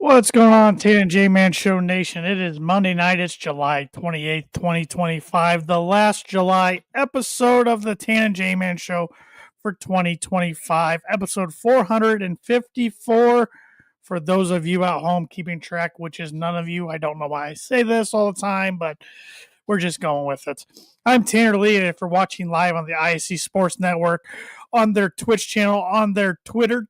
What's going on, Tan and J-Man Show Nation? It is Monday night. It's July 28th, 2025, the last July episode of the Tan and J-Man Show for 2025, episode 454. For those of you at home keeping track, which is none of you, I don't know why I say this all the time, but we're just going with it. I'm Tanner Lee, and if you're watching live on the ISC Sports Network, on their Twitch channel, on their Twitter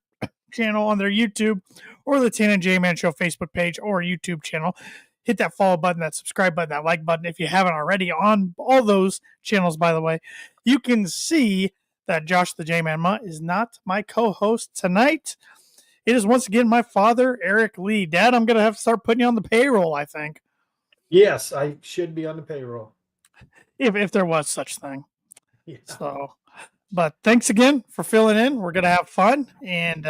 channel, on their YouTube, or the Tan and J-Man Show Facebook page or YouTube channel, hit that follow button, that subscribe button, that like button if you haven't already on all those channels, by the way. You can see that Josh the J-Man Mutt is not my co-host tonight. It is once again my father, Arik Lee. Dad, I'm going to have to start putting you on the payroll, I think. Yes, I should be on the payroll. If there was such thing. Yeah. So, but thanks again for filling in. We're going to have fun. And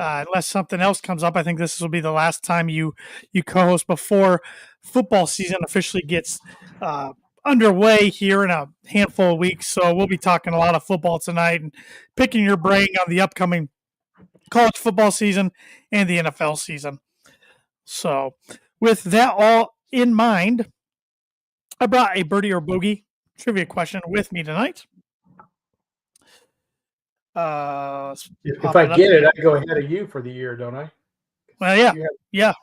unless something else comes up, I think this will be the last time you co-host before football season officially gets underway here in a handful of weeks. So we'll be talking a lot of football tonight and picking your brain on the upcoming college football season and the NFL season. So with that all in mind, I brought a birdie or bogey trivia question with me tonight. If I get it, I go ahead of you for the year, don't I? Well, yeah.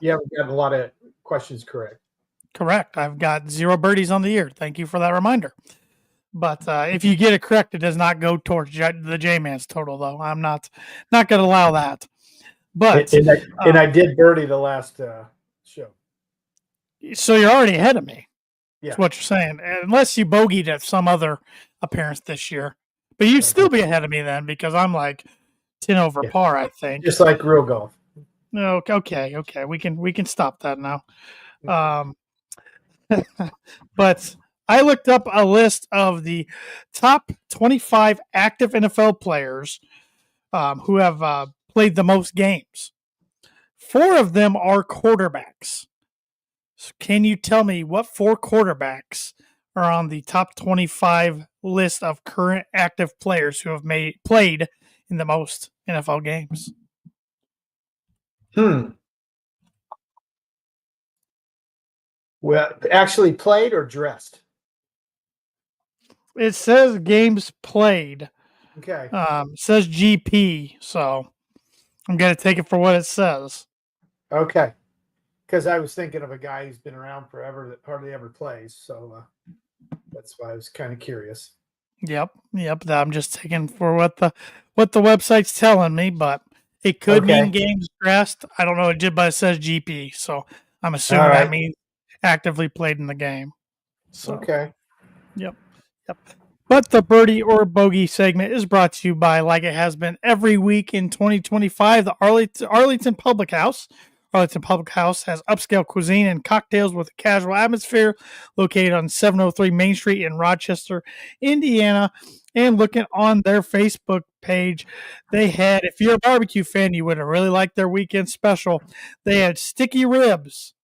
You haven't gotten a lot of questions correct. Correct. I've got 0 birdies on the year. Thank you for that reminder. But if you get it correct, it does not go towards the J-Man's total, though. I'm not going to allow that. But and I did birdie the last show. So you're already ahead of me. Yeah. That's what you're saying. Unless you bogeyed at some other appearance this year. But you'd still be ahead of me then because I'm like 10 over par, I think. Just like real golf. No, okay. We can stop that now. But I looked up a list of the top 25 active NFL players who have played the most games. 4 of them are quarterbacks. So can you tell me what 4 quarterbacks are on the top 25 list of current active players who have played in the most NFL games? Well, actually played or dressed? It says games played. Okay. It says GP, so I'm going to take it for what it says. Okay. Because I was thinking of a guy who's been around forever that hardly ever plays, so that's why I was kind of curious. Yep. I'm just taking for what the website's telling me, but it could mean games dressed. I don't know. But it says GP, so I'm assuming that means actively played in the game. So, okay. Yep. But the birdie or bogey segment is brought to you by, like it has been every week in 2025, the Arlington Public House. Arlington Public House has upscale cuisine and cocktails with a casual atmosphere, located on 703 Main Street in Rochester, Indiana. And looking on their Facebook page, they had, if you're a barbecue fan, you would have really liked their weekend special. They had sticky ribs,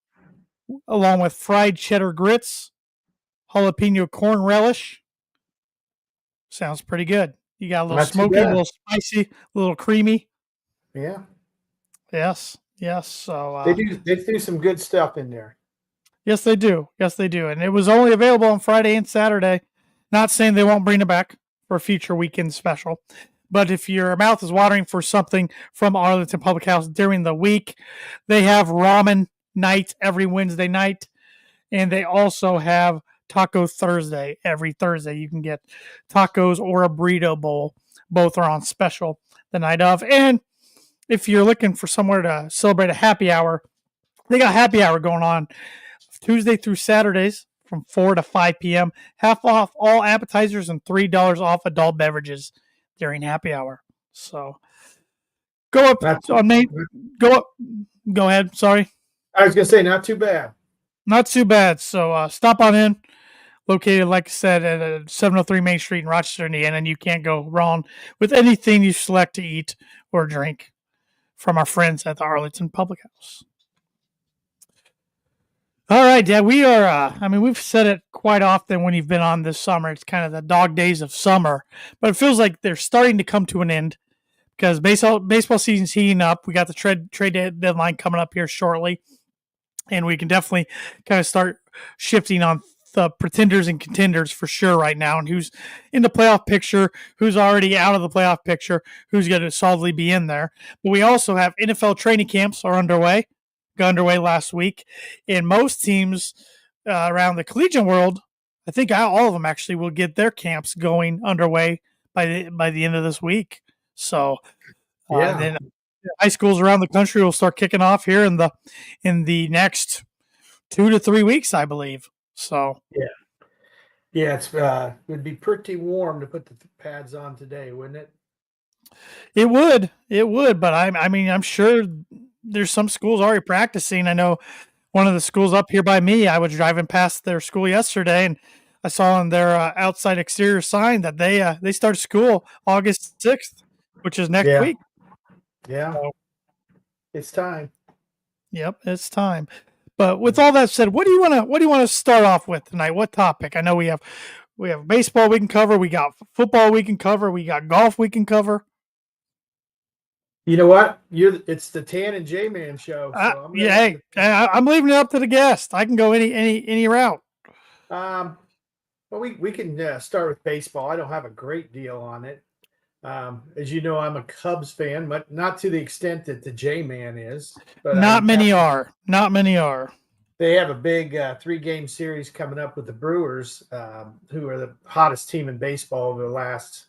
along with fried cheddar grits, jalapeno corn relish. Sounds pretty good. You got a little smoky, a little spicy, a little creamy. Yeah. Yes. So they do some good stuff in there. Yes, they do. And it was only available on Friday and Saturday. Not saying they won't bring it back for a future weekend special. But if your mouth is watering for something from Arlington Public House during the week, they have ramen night every Wednesday night. And they also have Taco Thursday every Thursday. You can get tacos or a burrito bowl. Both are on special the night of. And if you're looking for somewhere to celebrate a happy hour, they got happy hour going on Tuesday through Saturdays from 4 to 5 p.m. Half off all appetizers and $3 off adult beverages during happy hour. So go up on Main. Go up. Go ahead. Sorry. I was going to say, not too bad. Not too bad. So stop on in. Located, like I said, at 703 Main Street in Rochester, Indiana, and you can't go wrong with anything you select to eat or drink from our friends at the Arlington Public House. All right, Dad, we are, we've said it quite often when you've been on this summer. It's kind of the dog days of summer, but it feels like they're starting to come to an end. because baseball season's heating up. We got the trade deadline coming up here shortly, and we can definitely kind of start shifting on the pretenders and contenders for sure right now, and who's in the playoff picture, who's already out of the playoff picture, who's going to solidly be in there. But we also have NFL training camps are underway, got underway last week, and most teams around the collegiate world, I think all of them actually will get their camps going underway by the end of this week. So, and then high schools around the country will start kicking off here in the next 2 to 3 weeks, I believe. So it's would be pretty warm to put the pads on today, wouldn't it? It would, but I'm sure there's some schools already practicing. I know one of the schools up here by me, I was driving past their school yesterday, and I saw on their outside exterior sign that they start school August 6th, which is next week. Yeah, so, it's time. Yep, it's time. But with all that said, what do you want to start off with tonight? What topic? I know we have baseball we can cover, we got football we can cover, we got golf we can cover. You know what? It's the Tan and J Man show. So I'm leaving it up to the guest. I can go any route. Well, we can start with baseball. I don't have a great deal on it. As you know, I'm a Cubs fan, but not to the extent that the J-Man is. But Not many are. They have a big 3-game series coming up with the Brewers, who are the hottest team in baseball over the last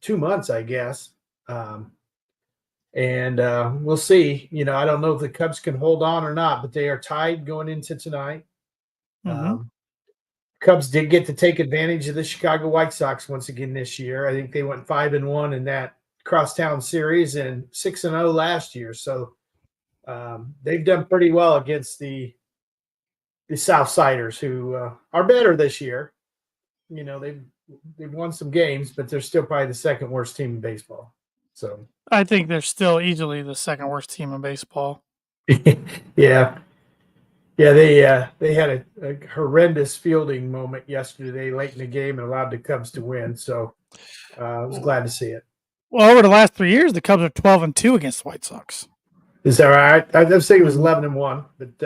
2 months, I guess. And we'll see. I don't know if the Cubs can hold on or not, but they are tied going into tonight. Mm-hmm. Cubs did get to take advantage of the Chicago White Sox once again this year. I think they went 5-1 in that crosstown series and 6-0 last year. So they've done pretty well against the Southsiders, who are better this year. They've won some games, but they're still probably the second worst team in baseball. So I think they're still easily the second worst team in baseball. Yeah. Yeah, they had a horrendous fielding moment yesterday late in the game and allowed the Cubs to win. So I was glad to see it. Well, over the last 3 years, the Cubs are 12-2 against the White Sox. Is that right? I was thinking it was 11-1, but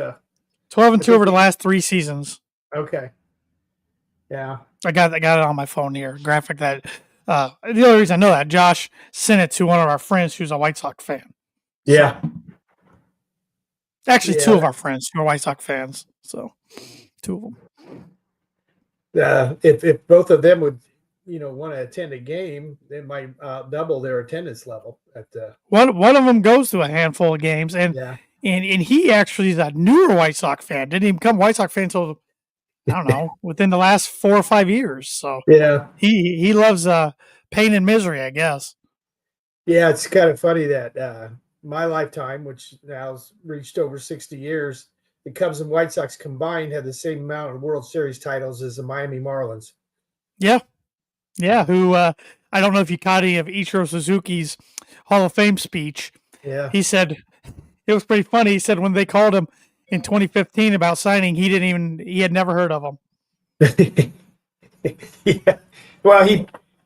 12-2 over the last 3 seasons. Okay. Yeah, I got it on my phone here. Graphic that. The only reason I know that, Josh sent it to one of our friends who's a White Sox fan. Yeah. Actually, 2 of our friends who are White Sox fans. So, 2 of them. If both of them would, want to attend a game, they might double their attendance level. One of them goes to a handful of games, and he actually is a newer White Sox fan. Didn't even become a White Sox fan until, I don't know, within the last 4 or 5 years. So he loves pain and misery, I guess. Yeah, it's kind of funny that my lifetime, which now has reached over 60 years, the Cubs and White Sox combined have the same amount of World Series titles as the Miami Marlins. Yeah. Who I don't know if you caught any of Ichiro Suzuki's Hall of Fame speech. Yeah, he said it was pretty funny. He said when they called him in 2015 about signing, he had never heard of them. Yeah, well,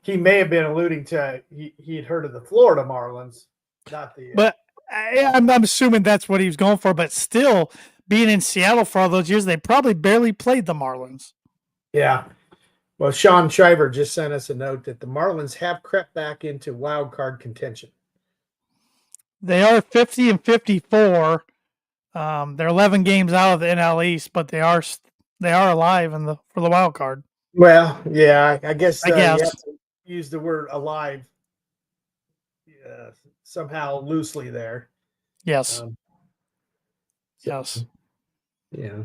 he may have been alluding to he had heard of the Florida Marlins, not the. But I'm assuming that's what he was going for. But still, being in Seattle for all those years, they probably barely played the Marlins. Yeah. Well, Sean Shriver just sent us a note that the Marlins have crept back into wild card contention. They are 50-54. They're 11 games out of the NL East, but they are alive for the wild card. Well, yeah, I guess. You have to use the word alive somehow loosely there. Yes. Yes. Yeah.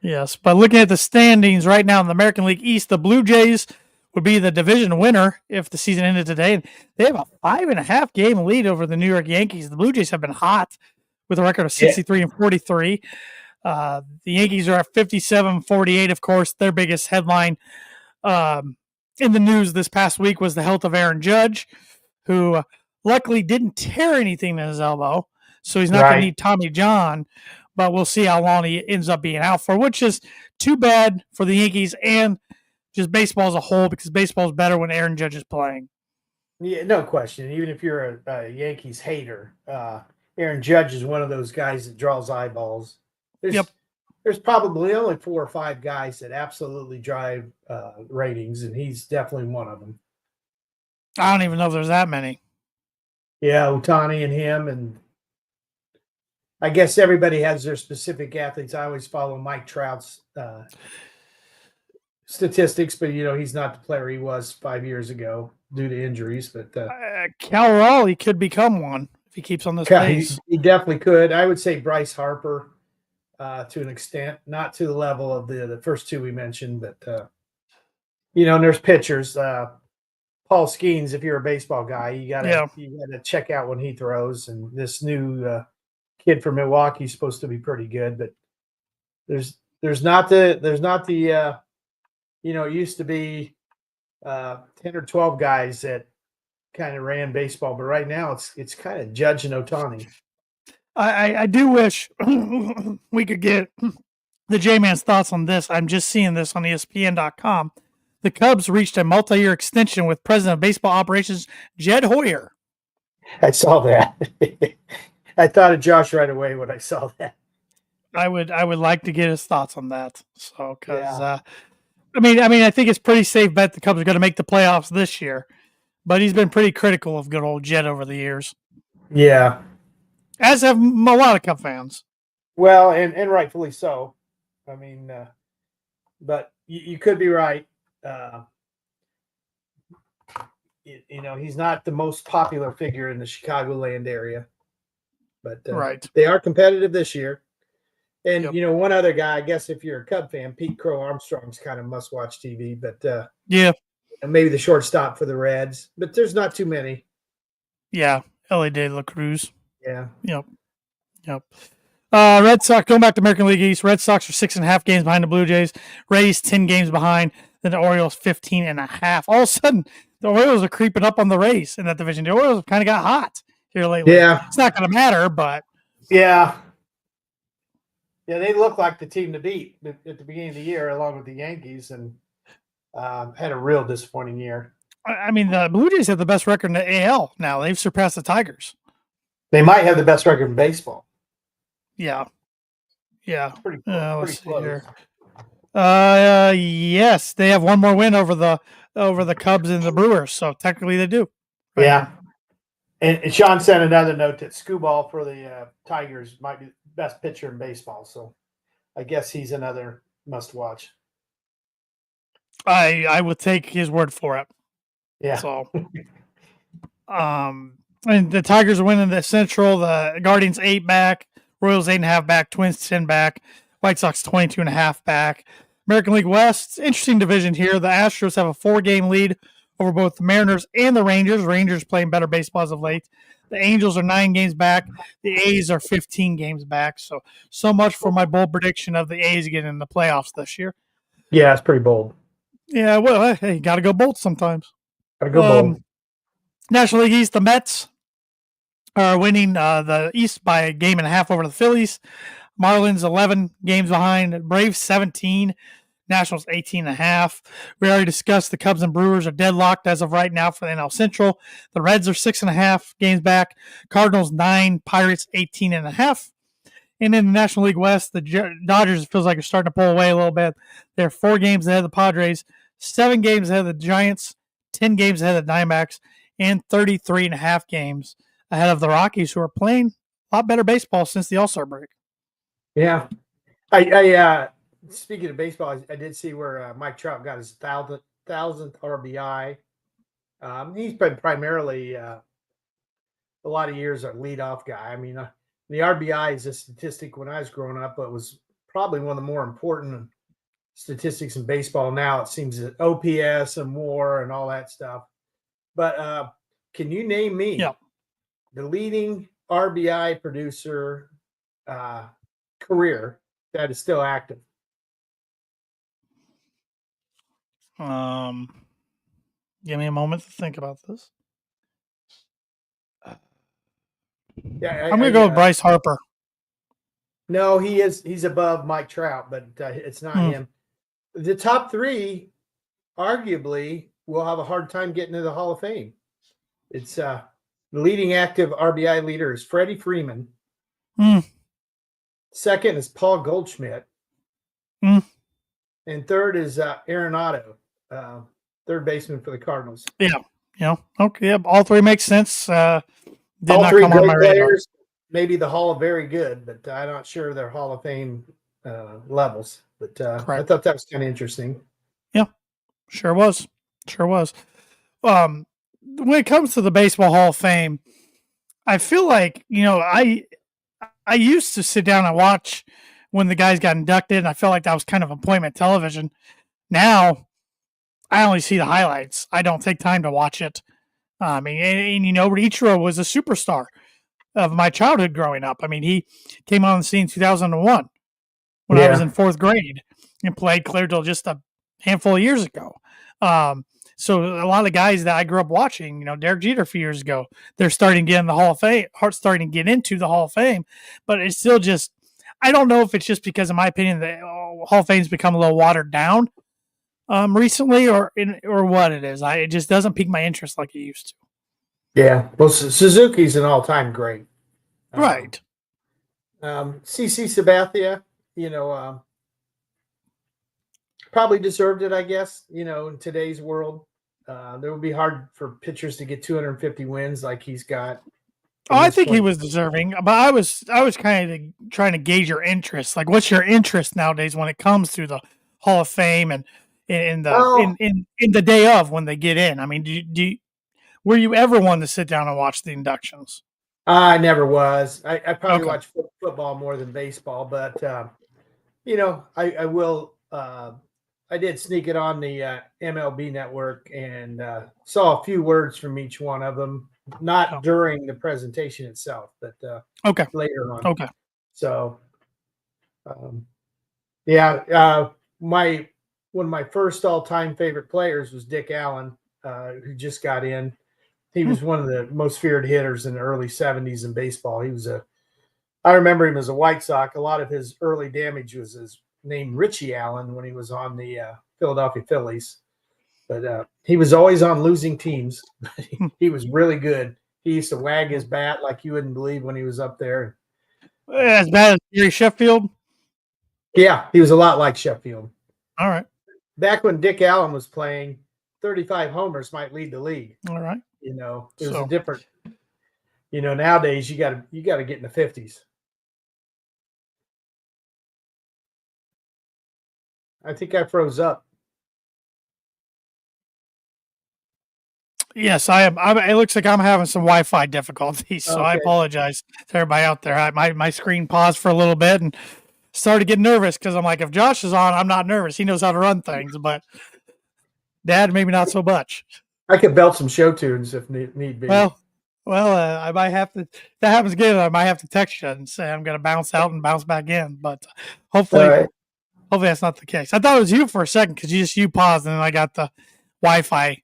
Yes, but looking at the standings right now in the American League East, the Blue Jays would be the division winner if the season ended today. They have a 5.5 game lead over the New York Yankees. The Blue Jays have been hot with a record of 63-43. The Yankees are at 57-48. Of course, their biggest headline in the news this past week was the health of Aaron Judge, who luckily didn't tear anything in his elbow, so he's not going to need Tommy John. But we'll see how long he ends up being out for, which is too bad for the Yankees and just baseball as a whole, because baseball is better when Aaron Judge is playing. Yeah, no question. Even if you're a Yankees hater, Aaron Judge is one of those guys that draws eyeballs. Yep. There's probably only 4 or 5 guys that absolutely drive ratings, and he's definitely one of them. I don't even know if there's that many. Yeah, Otani and him, and I guess everybody has their specific athletes. I always follow Mike Trout's statistics, but he's not the player he was 5 years ago due to injuries. But Cal Raleigh could become one if he keeps on this pace. he definitely could. I would say Bryce Harper to an extent, not to the level of the first 2 we mentioned, but and there's pitchers. Paul Skeens, if you're a baseball guy, you gotta check out when he throws. And this new kid from Milwaukee is supposed to be pretty good, but there's not the it used to be 10 or 12 guys that kind of ran baseball, but right now it's kind of Judge and Otani. I do wish we could get the J-Man's thoughts on this. I'm just seeing this on ESPN.com. The Cubs reached a multi-year extension with President of Baseball Operations Jed Hoyer. I saw that. I thought of Josh right away when I saw that. I would like to get his thoughts on that. So, because I think it's pretty safe bet the Cubs are going to make the playoffs this year. But he's been pretty critical of good old Jed over the years. Yeah, as have a lot of Cub fans. Well, and rightfully so. I mean, but you could be right. He's not the most popular figure in the Chicagoland area, but right. They are competitive this year. And, one other guy, I guess if you're a Cub fan, Pete Crow Armstrong's kind of must-watch TV, but maybe the shortstop for the Reds, but there's not too many. Yeah, Ellie De La Cruz. Yeah. Yep. Red Sox, going back to American League East, Red Sox are 6.5 games behind the Blue Jays. Rays 10 games behind. Then the Orioles 15.5. All of a sudden, the Orioles are creeping up on the Rays in that division. The Orioles kind of got hot here lately. Yeah. It's not going to matter, but. Yeah. Yeah, they look like the team to beat at the beginning of the year, along with the Yankees, and had a real disappointing year. I mean, the Blue Jays have the best record in the AL now. They've surpassed the Tigers. They might have the best record in baseball. Yeah. Pretty close. See here. Yes, they have one more win over the Cubs and the Brewers, so technically they do. Right? Yeah. And Sean sent another note that Skubal for the Tigers might be the best pitcher in baseball, so I guess he's another must-watch. I would take his word for it. Yeah. So, and the Tigers are winning the Central. The Guardians 8 back, Royals 8.5 back, Twins 10 back, White Sox 22.5 back. American League West, interesting division here. The Astros have a 4-game lead over both the Mariners and the Rangers. Rangers playing better baseball as of late. The Angels are 9 games back. The A's are 15 games back. So much for my bold prediction of the A's getting in the playoffs this year. Yeah, it's pretty bold. Yeah, well, hey, got to go bold sometimes. Gotta go bold. National League East, the Mets are winning the East by a game and a half over the Phillies. Marlins 11 games behind. Braves 17. Nationals 18.5. We already discussed the Cubs and Brewers are deadlocked as of right now for the NL Central. The Reds are 6.5 games back. Cardinals 9. Pirates 18.5. And in the National League West, the Dodgers feels like are starting to pull away a little bit. They're 4 games ahead of the Padres, 7 games ahead of the Giants, 10 games ahead of the Diamondbacks, and 33.5 games ahead of the Rockies, who are playing a lot better baseball since the All-Star break. Yeah. I speaking of baseball, I did see where Mike Trout got his 1,000th RBI. He's been primarily a lot of years a leadoff guy. I mean, the RBI is a statistic when I was growing up, but it was probably one of the more important statistics in baseball now. It seems that OPS and WAR and all that stuff. But can you name me the leading RBI producer career that is still active? Give me a moment to think about this. Yeah, I'm going to go with Bryce Harper. No, he's above Mike Trout, but it's not him. The top 3 arguably will have a hard time getting to the Hall of Fame. It's the leading active RBI leader is Freddie Freeman. Mm. Second is Paul Goldschmidt. Mm. And third is Arenado, third baseman for the Cardinals. Yeah. Okay. Yep. All three make sense. Did All not three come on my great radar. players. Maybe the Hall of Very Good, but I'm not sure they're Hall of Fame levels. But I thought that was kind of interesting. Yeah, sure was. When it comes to the Baseball Hall of Fame, I feel like, I used to sit down and watch when the guys got inducted, and I felt like that was kind of appointment television. Now, I only see the highlights. I don't take time to watch it. And Ichiro was a superstar of my childhood growing up. I mean, he came on the scene in 2001 when I was in fourth grade and played clear till just a handful of years ago. So a lot of guys that I grew up watching, Derek Jeter a few years ago, they're starting to get in the Hall of Fame, starting to get into the Hall of Fame, but it's still just, I don't know if it's just because, in my opinion, the Hall of Fame's become a little watered down recently, or what it is. It just doesn't pique my interest like it used to. Yeah, well, Suzuki's an all-time great. Right. CC Sabathia, probably deserved it, I guess. In today's world, it would be hard for pitchers to get 250 wins like he's got. I think he was deserving, but I was kind of trying to gauge your interest. Like, what's your interest nowadays when it comes to the Hall of Fame and in the day of when they get in? I mean, were you ever one to sit down and watch the inductions? I never was. I probably watch football more than baseball, but I will. I did sneak it on the MLB network and saw a few words from each one of them. Not during the presentation itself, but later on. Okay. So, one of my first all-time favorite players was Dick Allen, who just got in. He was one of the most feared hitters in the early 70s in baseball. I remember him as a White Sox. A lot of his early damage was his name Richie Allen when he was on the Philadelphia Phillies. But he was always on losing teams. He was really good. He used to wag his bat like you wouldn't believe when he was up there. As bad as Gary Sheffield? Yeah, he was a lot like Sheffield. All right. Back when Dick Allen was playing, 35 homers might lead the league. All right. It was a different. Nowadays you got to get in the 50s. I think I froze up. Yes, I am. It looks like I'm having some Wi-Fi difficulties, so I apologize to everybody out there. My screen paused for a little bit and started getting nervous because I'm like, if Josh is on, I'm not nervous. He knows how to run things, but Dad, maybe not so much. I could belt some show tunes if need be. Well, I might have to. If that happens again, I might have to text you and say I'm going to bounce out and bounce back in. But hopefully that's not the case. I thought it was you for a second because you paused and then I got the Wi-Fi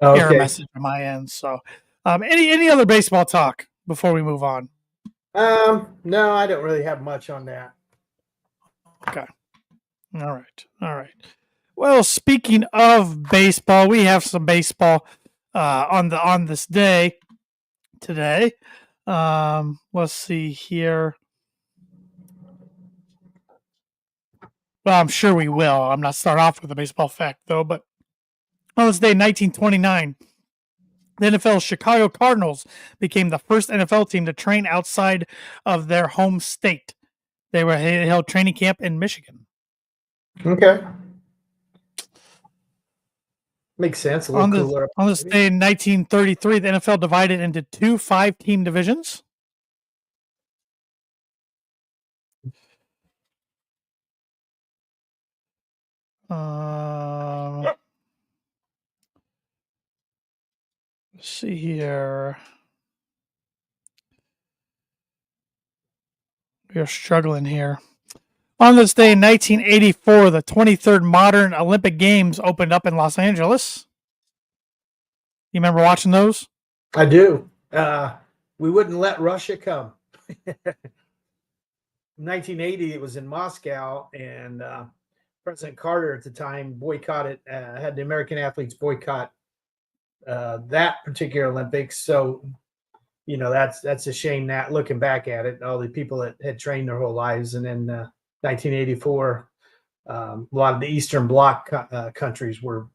error message on my end. So, any other baseball talk before we move on? No, I don't really have much on that. Okay. All right. Well, speaking of baseball, we have some baseball on this day today. Let's see here. Well, I'm sure we will. I'm not start off with a baseball fact though, but on this day, 1929, the NFL's Chicago Cardinals became the first NFL team to train outside of their home state. They held training camp in Michigan. Okay. Makes sense. On this day in 1933, the NFL divided into two 5-team divisions. Let's see here. We're struggling here. On this day in 1984, the 23rd modern Olympic Games opened up in Los Angeles. You remember watching those? I do. We wouldn't let Russia come. 1980, it was in Moscow, and President Carter at the time boycotted, had the American athletes boycott that particular Olympics. So, that's a shame that looking back at it, all the people that had trained their whole lives. And then 1984, a lot of the Eastern Bloc countries were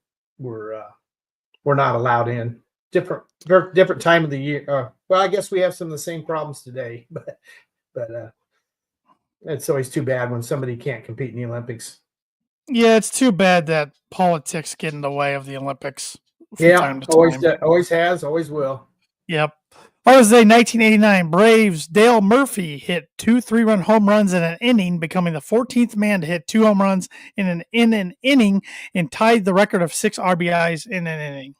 not allowed in. Different time of the year. Well, I guess we have some of the same problems today, but it's always too bad when somebody can't compete in the Olympics. Yeah, it's too bad that politics get in the way of the Olympics from time to time. Always has, always will. Yep. Thursday, 1989, Braves' Dale Murphy hit 2 3-run home runs in an inning, becoming the 14th man to hit 2 home runs in an inning and tied the record of 6 RBIs in an inning.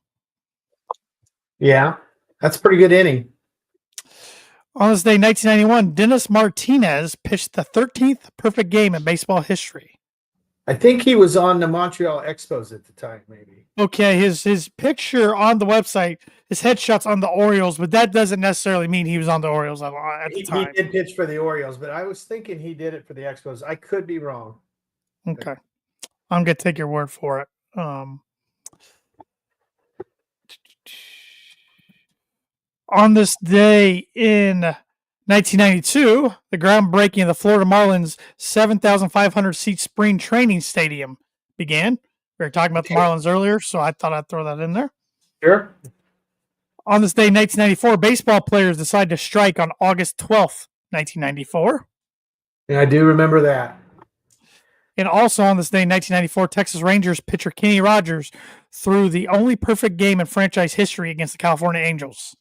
Yeah, that's a pretty good inning. On this day, 1991, Dennis Martinez pitched the 13th perfect game in baseball history. I think he was on the Montreal Expos at the time, maybe. Okay, his picture on the website, his headshot's on the Orioles, but that doesn't necessarily mean he was on the Orioles at the time. He did pitch for the Orioles, but I was thinking he did it for the Expos. I could be wrong. Okay. I'm going to take your word for it. On this day in 1992, the groundbreaking of the Florida Marlins 7,500-seat spring training stadium began. We were talking about the Marlins earlier, so I thought I'd throw that in there. Sure. On this day, 1994, baseball players decided to strike on August 12th, 1994. And I do remember that. And also on this day, 1994, Texas Rangers pitcher Kenny Rogers threw the only perfect game in franchise history against the California Angels.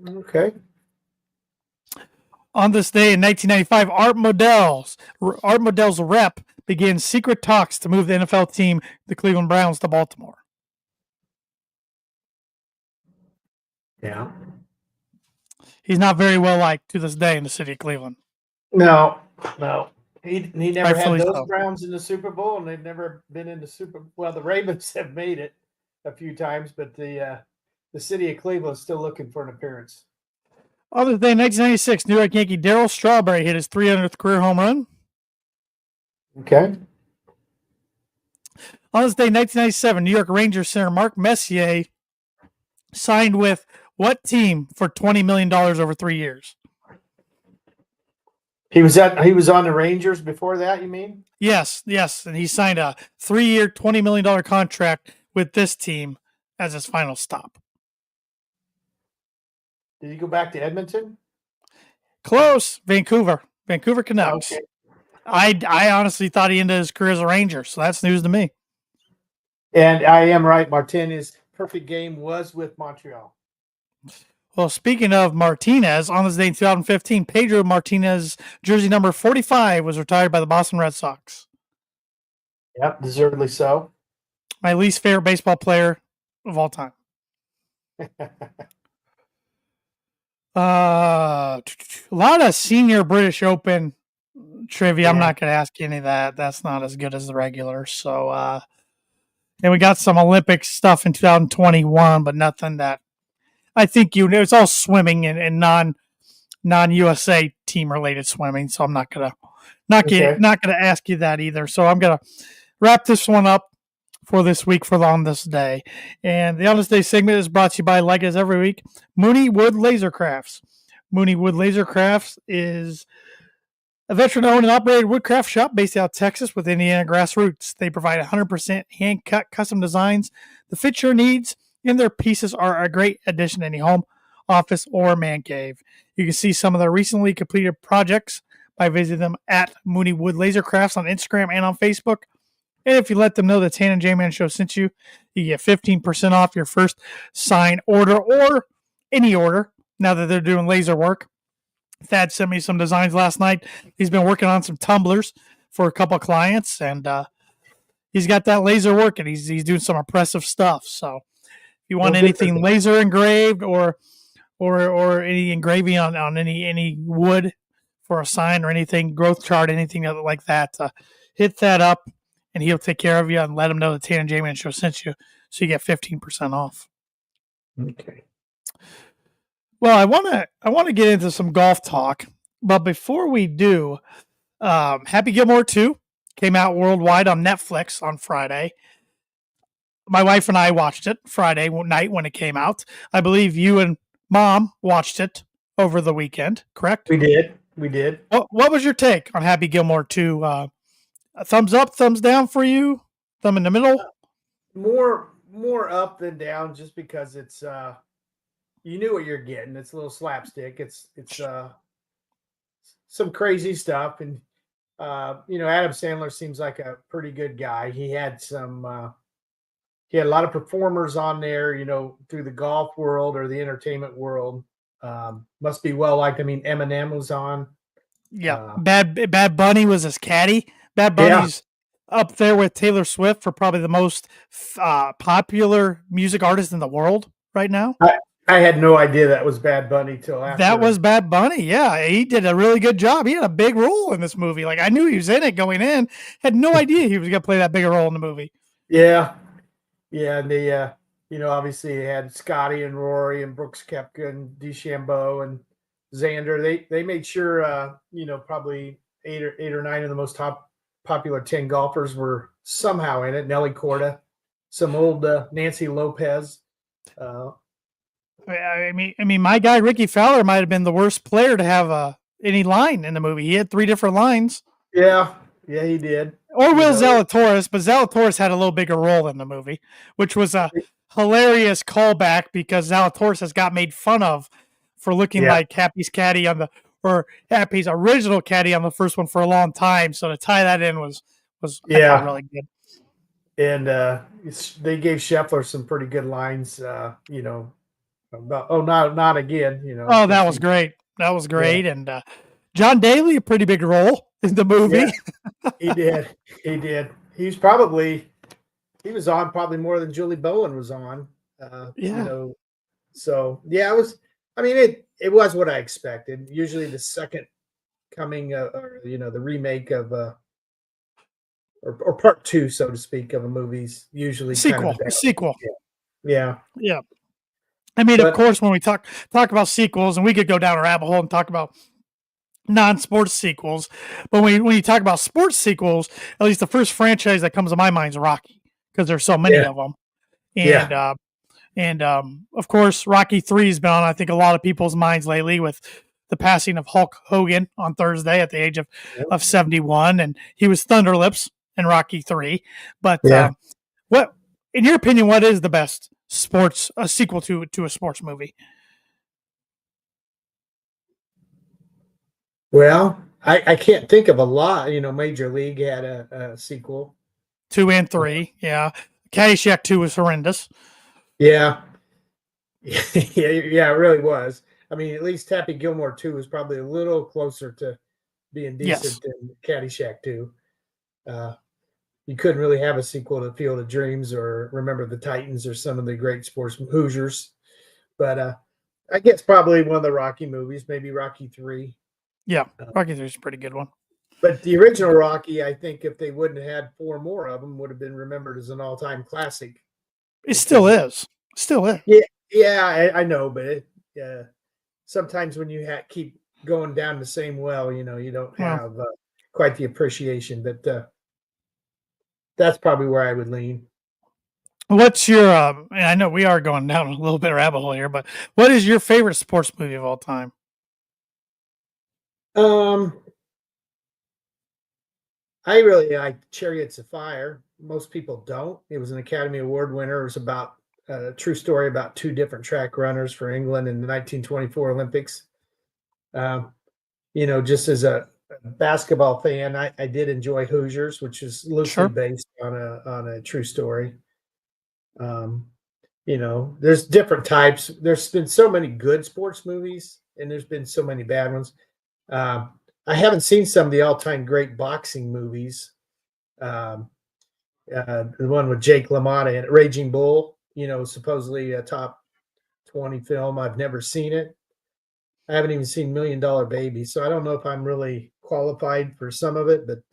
Okay. On this day in 1995, Art Modell's rep began secret talks to move the NFL team, the Cleveland Browns, to Baltimore. Yeah. He's not very well liked to this day in the city of Cleveland. No. He never Rightfully had those so. Browns in the Super Bowl, and they've never been in the Super Bowl. Well, the Ravens have made it a few times, but the city of Cleveland is still looking for an appearance. On this day in 1996, New York Yankee Darryl Strawberry hit his 300th career home run. Okay. On this day in 1997, New York Rangers center Mark Messier signed with what team for $20 million over 3 years? He was on the Rangers before that, you mean? Yes, and he signed a 3-year, $20 million contract with this team as his final stop. Did he go back to Edmonton? Close. Vancouver Canucks. Okay. I honestly thought he ended his career as a Ranger, so that's news to me. And I am right. Martinez's perfect game was with Montreal. Well, speaking of Martinez, on this day in 2015, Pedro Martinez, jersey number 45, was retired by the Boston Red Sox. Yep, deservedly so. My least favorite baseball player of all time. A lot of senior British Open trivia. Yeah. I'm not going to ask you any of that. That's not as good as the regular. So, and we got some Olympic stuff in 2021, but nothing that I think it's all swimming and non-USA team related swimming. So I'm not going to ask you that either. So I'm going to wrap this one up for this week for On This Day. And the On This Day segment is brought to you by, like as every week, Mooney Wood Laser Crafts. Mooney Wood Laser Crafts is a veteran-owned and operated woodcraft shop based out of Texas with Indiana grassroots. They provide 100% hand-cut custom designs that fit your needs, and their pieces are a great addition to any home, office, or man cave. You can see some of their recently completed projects by visiting them at Mooney Wood Laser Crafts on Instagram and on Facebook. And if you let them know the Tan and J-Man Show sent you, you get 15% off your first sign order or any order now that they're doing laser work. Thad sent me some designs last night. He's been working on some tumblers for a couple of clients, and he's got that laser working. He's doing some impressive stuff. So if you want anything laser engraved or any engraving on any wood for a sign or anything, growth chart, anything like that, hit that up. And he'll take care of you and let him know the Tan and J-Man Show sent you, so you get 15% off. Okay. Well, I want to get into some golf talk, but before we do, Happy Gilmore 2 came out worldwide on Netflix on Friday. my wife and I watched it Friday night when it came out. I believe you and Mom watched it over the weekend, correct? We did. We did. What was your take on Happy Gilmore 2? A thumbs up, thumbs down for you? Thumb in the middle? More up than down, just because it's you knew what you're getting. It's a little slapstick. It's some crazy stuff, and Adam Sandler seems like a pretty good guy. He had he had a lot of performers on there, through the golf world or the entertainment world. Must be well liked. I mean, Eminem was on. Yeah. Bad Bunny was his caddy. Bad Yeah, Bunny's up there with Taylor Swift for probably the most popular music artist in the world right now. I had no idea that was Bad Bunny till after. That was Bad Bunny. Yeah, he did a really good job. He had a big role in this movie. Like, I knew he was in it going in. Had no idea he was going to play that big a role in the movie. Yeah, yeah, and they, obviously they had Scotty and Rory and Brooks Koepka and DeChambeau and Xander. They made sure, probably eight or nine of the most popular 10 golfers were somehow in it. Nelly Corda, some old Nancy Lopez. I mean, my guy Ricky Fowler might have been the worst player to have any line in the movie. He had 3 different lines. Yeah, he did. Or Will Zalatoris, but Zalatoris had a little bigger role in the movie, which was a hilarious callback because Zalatoris has got made fun of for looking like Happy's caddy or Happy's original caddy on the first one for a long time. So to tie that in was I thought really good. And they gave Scheffler some pretty good lines, about not again, Oh, that was great. That was great. Yeah. And John Daly, a pretty big role in the movie. Yeah, he did. He was on probably more than Julie Bowen was on. So yeah, it was what I expected. Usually the second coming or the remake of or part 2, so to speak, of a movie's usually sequel. Yeah. I mean, of course, when we talk about sequels, and we could go down a rabbit hole and talk about non-sports sequels, but when you talk about sports sequels, at least the first franchise that comes to my mind is Rocky, because there's so many of them. And of course, Rocky 3 has been on, I think, a lot of people's minds lately with the passing of Hulk Hogan on Thursday at the age of 71, and he was Thunderlips in Rocky 3. But what, in your opinion, what is the best sports sequel to a sports movie? Well, I can't think of a lot. Major League had a sequel. 2 and 3, yeah. Caddyshack 2 was horrendous. Yeah. Yeah, it really was. I mean, at least Happy Gilmore 2 was probably a little closer to being decent than Caddyshack 2. You couldn't really have a sequel to Field of Dreams or Remember the Titans or some of the great sports Hoosiers. But I guess probably one of the Rocky movies, maybe Rocky 3. Yeah, Rocky 3 is a pretty good one. But the original Rocky, I think if they wouldn't have had 4 more of them, would have been remembered as an all-time classic. It still is. Yeah, I know, but sometimes when you keep going down the same well, you don't have quite the appreciation. But that's probably where I would lean. What's your? And I know we are going down a little bit of rabbit hole here, but what is your favorite sports movie of all time? I really like Chariots of Fire. Most people don't. It was an Academy Award winner. It was about a true story about 2 different track runners for England in the 1924 Olympics. Just as a basketball fan, I did enjoy Hoosiers, which is loosely based on a true story. There's different types. There's been so many good sports movies, and there's been so many bad ones. I haven't seen some of the all-time great boxing movies. The one with Jake LaMotta and Raging Bull, supposedly a top 20 film. I've never seen it. I haven't even seen $1 Million Baby, so I don't know if I'm really qualified for some of it, but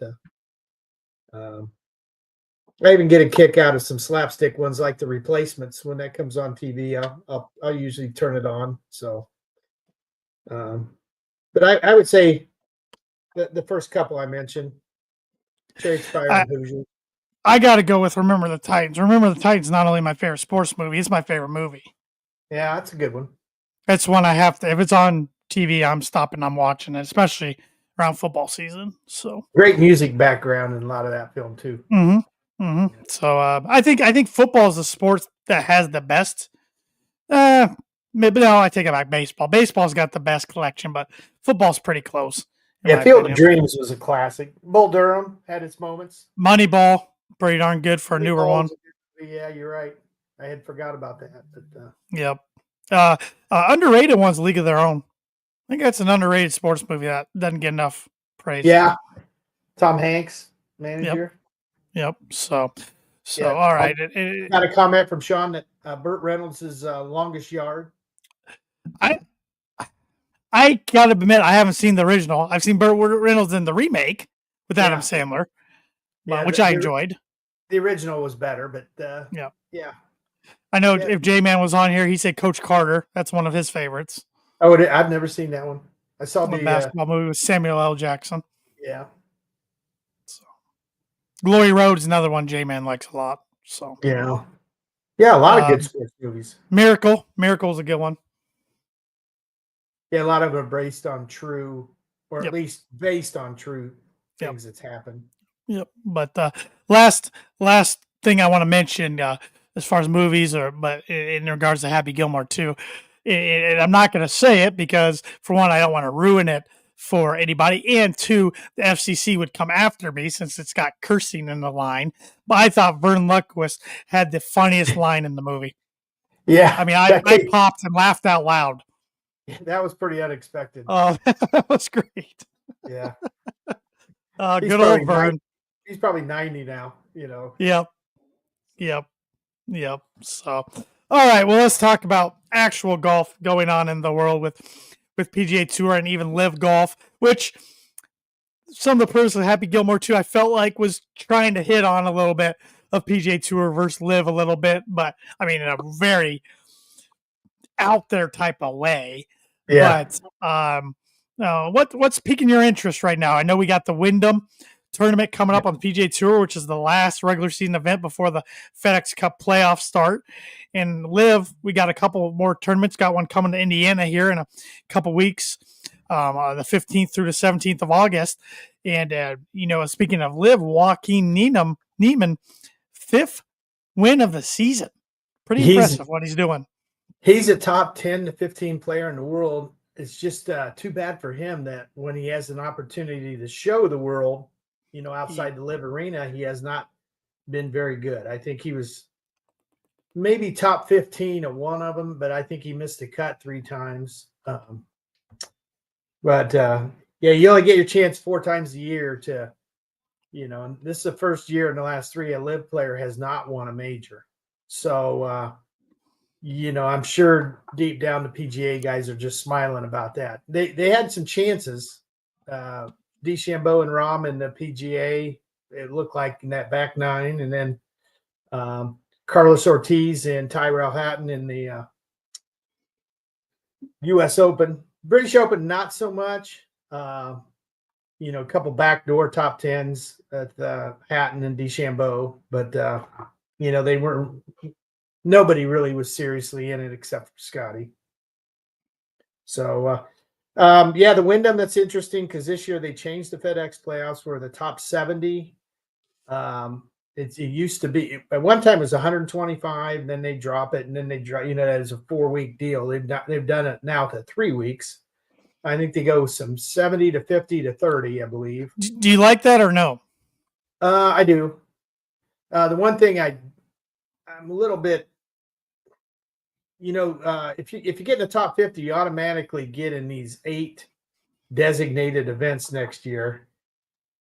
I even get a kick out of some slapstick ones like The Replacements. When that comes on TV, I'll usually turn it on. So, but I would say the first couple I mentioned, Chariots of Fire and Hoosiers. I got to go with Remember the Titans. Remember the Titans is not only my favorite sports movie, it's my favorite movie. Yeah, that's a good one. That's one I have to, if it's on TV, I'm stopping, I'm watching it, especially around football season. So great music background in a lot of that film too. So I think football is the sport that has the best. Maybe no, I take it back. Baseball. Baseball's got the best collection, but football's pretty close. Yeah, Field of Dreams was a classic. Bull Durham had its moments. Moneyball, pretty darn good for a newer one. Yeah, you're right. I had forgot about that. But, yep. Underrated one's League of Their Own. I think that's an underrated sports movie that doesn't get enough praise. Yeah. Tom Hanks, manager. Yep. So yeah. All right. Got a comment from Sean that Burt Reynolds is longest yard. I gotta admit, I haven't seen the original. I've seen Burt Reynolds in the remake with Adam Sandler, which I enjoyed. The original was better, but yeah. I know if J-Man was on here, he said Coach Carter. That's one of his favorites. Oh, I've never seen that one. I saw the basketball movie with Samuel L. Jackson. Yeah. So, Glory Road is another one J-Man likes a lot. So yeah, a lot of good sports movies. Miracle's a good one. Yeah, a lot of them are based on true, or at least based on true things that's happened. Yep. But last thing I want to mention as far as movies, but in regards to Happy Gilmore too, and I'm not going to say it because for one, I don't want to ruin it for anybody, and two, the FCC would come after me since it's got cursing in the line. But I thought Vern Lundquist had the funniest line in the movie. Yeah, I mean, I popped and laughed out loud. That was pretty unexpected. Oh, that was great. Yeah. Good old Vern. He's probably 90 now, Yep. So, all right. Well, let's talk about actual golf going on in the world with PGA Tour and even Live Golf, which some of the pros of Happy Gilmore too, I felt like was trying to hit on a little bit of PGA Tour versus Live a little bit, but I mean in a very out there type of way. Yeah. But what's piquing your interest right now? I know we got the Wyndham tournament coming up on the PGA Tour, which is the last regular season event before the FedEx Cup playoffs start. And Live, we got a couple more tournaments. Got one coming to Indiana here in a couple weeks, the 15th through the 17th of August. And speaking of Live, Joaquin Niemann, 5th win of the season. Pretty impressive what he's doing. He's a top 10 to 15 player in the world. It's just too bad for him that when he has an opportunity to show the world, outside the Live arena, he has not been very good. I think he was maybe top 15 at one of them, but I think he missed the cut 3 times. You only get your chance 4 times a year to, and this is the first year in the last 3 a Live player has not won a major. So, I'm sure deep down the PGA guys are just smiling about that. They had some chances. DeChambeau and Rahm in the PGA, it looked like in that back 9, and then Carlos Ortiz and Tyrell Hatton in the U.S. Open. British Open, not so much. A couple backdoor top 10s at Hatton and DeChambeau, but they weren't. Nobody really was seriously in it except for Scotty. So, the Wyndham, that's interesting because this year they changed the FedEx playoffs where the top 70. It used to be at one time it was 125, then they drop it, and then they drop. That is a 4-week deal. They've done it now to 3 weeks. I think they go some 70 to 50 to 30, I believe. Do you like that or no? I do. The one thing I'm a little bit. If you get in the top 50, you automatically get in these 8 designated events next year,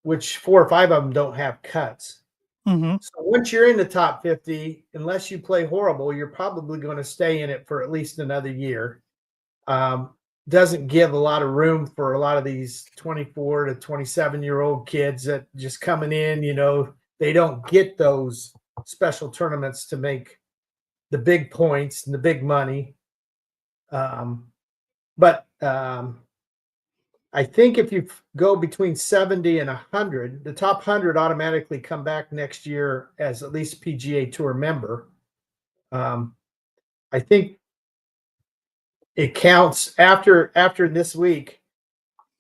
which 4 or 5 of them don't have cuts. Mm-hmm. So once you're in the top 50, unless you play horrible, you're probably going to stay in it for at least another year. Doesn't give a lot of room for a lot of these 24 to 27-year-old kids that just coming in, they don't get those special tournaments to make the big points and the big money. I I think if you go between 70 and 100, the top 100 automatically come back next year as at least PGA Tour member. I think it counts after this week.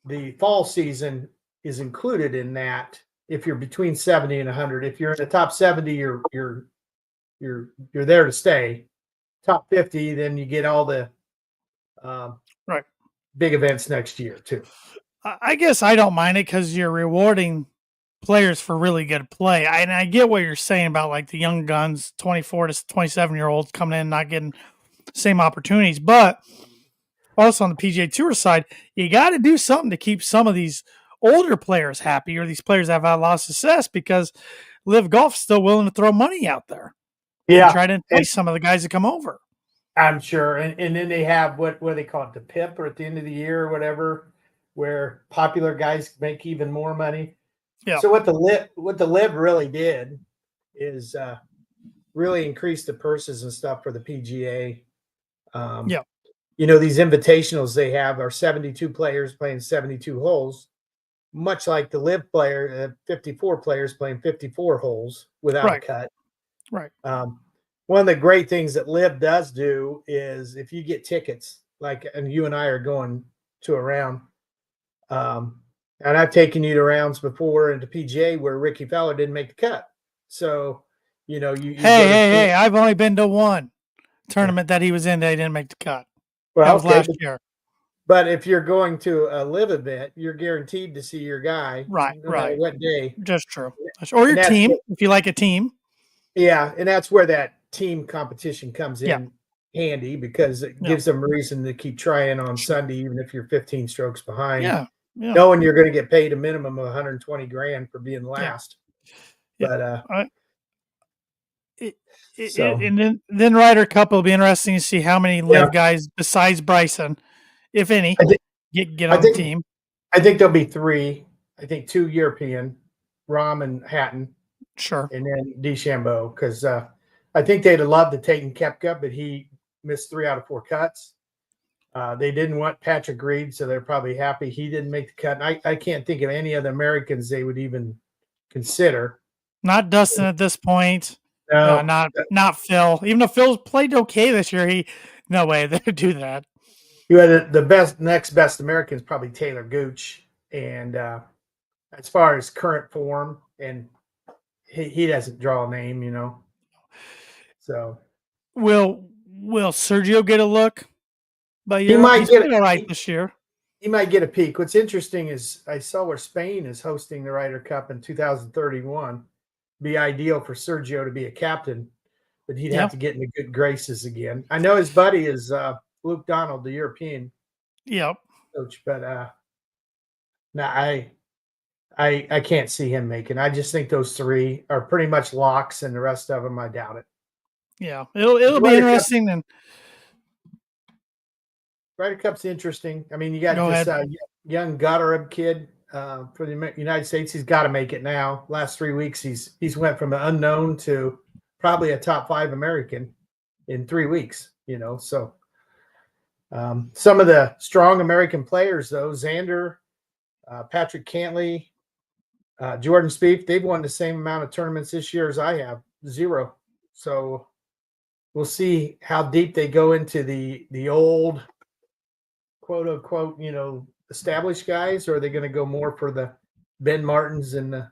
The fall season is included in that. If you're between 70 and 100, if you're in the top 70, you're there to stay. Top 50, then you get all the Right. big events next year too. I guess I don't mind it because you're rewarding players for really good play. And I get what you're saying about like the young guns, 24 to 27-year-olds coming in, not getting the same opportunities. But also on the PGA Tour side, you got to do something to keep some of these older players happy, or these players that have had a lot of success, because Live Golf's still willing to throw money out there and try to entice some of the guys to come over. I'm sure. And then they have what do they call it, the PIP, or at the end of the year or whatever, where popular guys make even more money. Yeah. So what the Live really did is really increase the purses and stuff for the PGA. Yeah. You know, these invitationals they have are 72 players playing 72 holes, much like the Live player, 54 players playing 54 holes without a cut. Right. One of the great things that Live does do is if you get tickets, like, and you and I are going to a round, and I've taken you to rounds before into PGA where Ricky Fowler didn't make the cut. So, you know, hey, I've only been to one tournament that he was in that he didn't make the cut. Well, that was last year. But if you're going to a Live event, you're guaranteed to see your guy, right? No matter what day. Just true. Or your team, if you like a team. Yeah, and that's where that team competition comes in handy, because it gives them a reason to keep trying on Sunday, even if you're 15 strokes behind. Yeah. Knowing you're going to get paid a minimum of 120 grand for being last. But and then Ryder Cup will be interesting to see how many Live guys besides Bryson, if any, get on the team. I think there'll be 3. I think 2 European, Rahm and Hatton. Sure. And then DeChambeau, because I think they'd have loved to take Koepka, but he missed 3 out of 4 cuts. They didn't want Patrick Reed, so they're probably happy he didn't make the cut. And I can't think of any other Americans they would even consider. Not Dustin at this point. No, not Phil. Even though Phil's played okay this year, no way they would do that. You had the next best American is probably Taylor Gooch, and as far as current form, and he doesn't draw a name, you know. So will Sergio get a look? But he might get all right this year. He might get a peek. What's interesting is I saw where Spain is hosting the Ryder Cup in 2031. Be ideal for Sergio to be a captain, but he'd have to get into good graces again. I know his buddy is Luke Donald, the European coach, but no, I can't see him making. I just think those 3 are pretty much locks, and the rest of them, I doubt it. Yeah, it'll be interesting. And Ryder Cup's interesting. I mean, you got this young Gotterup kid for the United States. He's got to make it now. Last 3 weeks, he's went from an unknown to probably a top 5 American in 3 weeks. You know, so some of the strong American players, though, Xander, Patrick Cantley, Jordan Spieth, they've won the same amount of tournaments this year as I have, 0. So we'll see how deep they go into the old, quote unquote, you know, established guys, or are they going to go more for the Ben Martins and the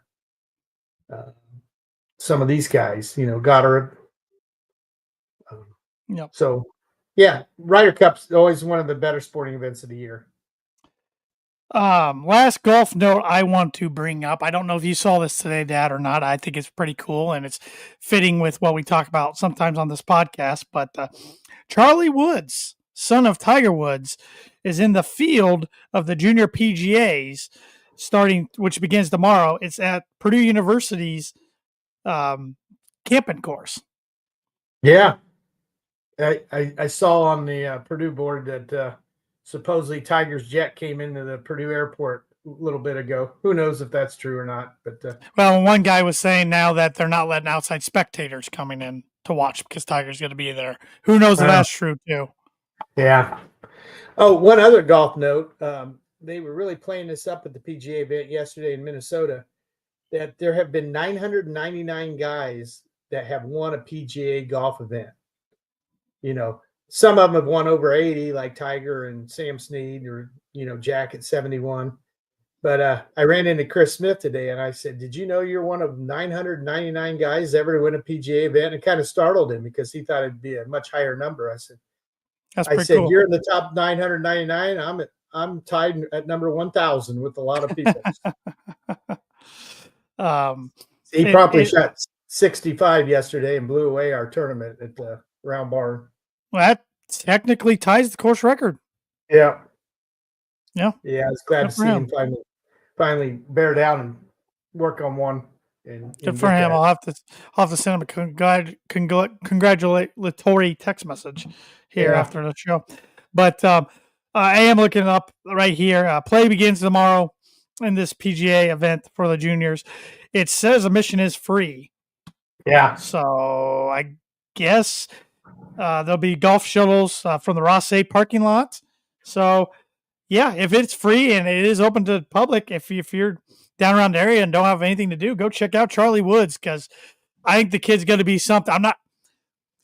some of these guys, you know, Goddard. So, yeah, Ryder Cup's always one of the better sporting events of the year. Last golf note I want to bring up. I don't know if you saw this today, Dad, or not. I think it's pretty cool, and it's fitting with what we talk about sometimes on this podcast. But Charlie Woods, son of Tiger Woods, is in the field of the junior PGAs which begins tomorrow. It's at Purdue University's camping course. Yeah. I saw on the Purdue board that supposedly Tiger's jet came into the Purdue airport a little bit ago. Who knows if that's true or not? But well, one guy was saying now that they're not letting outside spectators coming in to watch because Tiger's going to be there. Who knows if that's true too? Yeah. Oh, one other golf note. they were really playing this up at the PGA event yesterday in Minnesota, that there have been 999 guys that have won a PGA golf event. Some of them have won over 80, like Tiger and Sam Snead, or Jack at 71. But I ran into Chris Smith today, and I said, "Did you know you're one of 999 guys ever to win a PGA event?" And it kind of startled him because he thought it'd be a much higher number. That's I pretty said, cool. "You're in the top 999. I'm tied at number 1,000 with a lot of people." He promptly shot 65 yesterday and blew away our tournament at the Round Barn. Well, that technically ties the course record. Yeah. Yeah. Yeah, I was glad to see him finally bear down and work on one. And good for him. I'll have to send him a congratulatory text message here after the show. But I am looking up right here. Play begins tomorrow in this PGA event for the juniors. It says admission is free. Yeah. So I guess there'll be golf shuttles from the Ross 8 parking lot. So yeah, if it's free and it is open to the public, if you're down around the area and don't have anything to do, go check out Charlie Woods, because I think the kid's going to be something.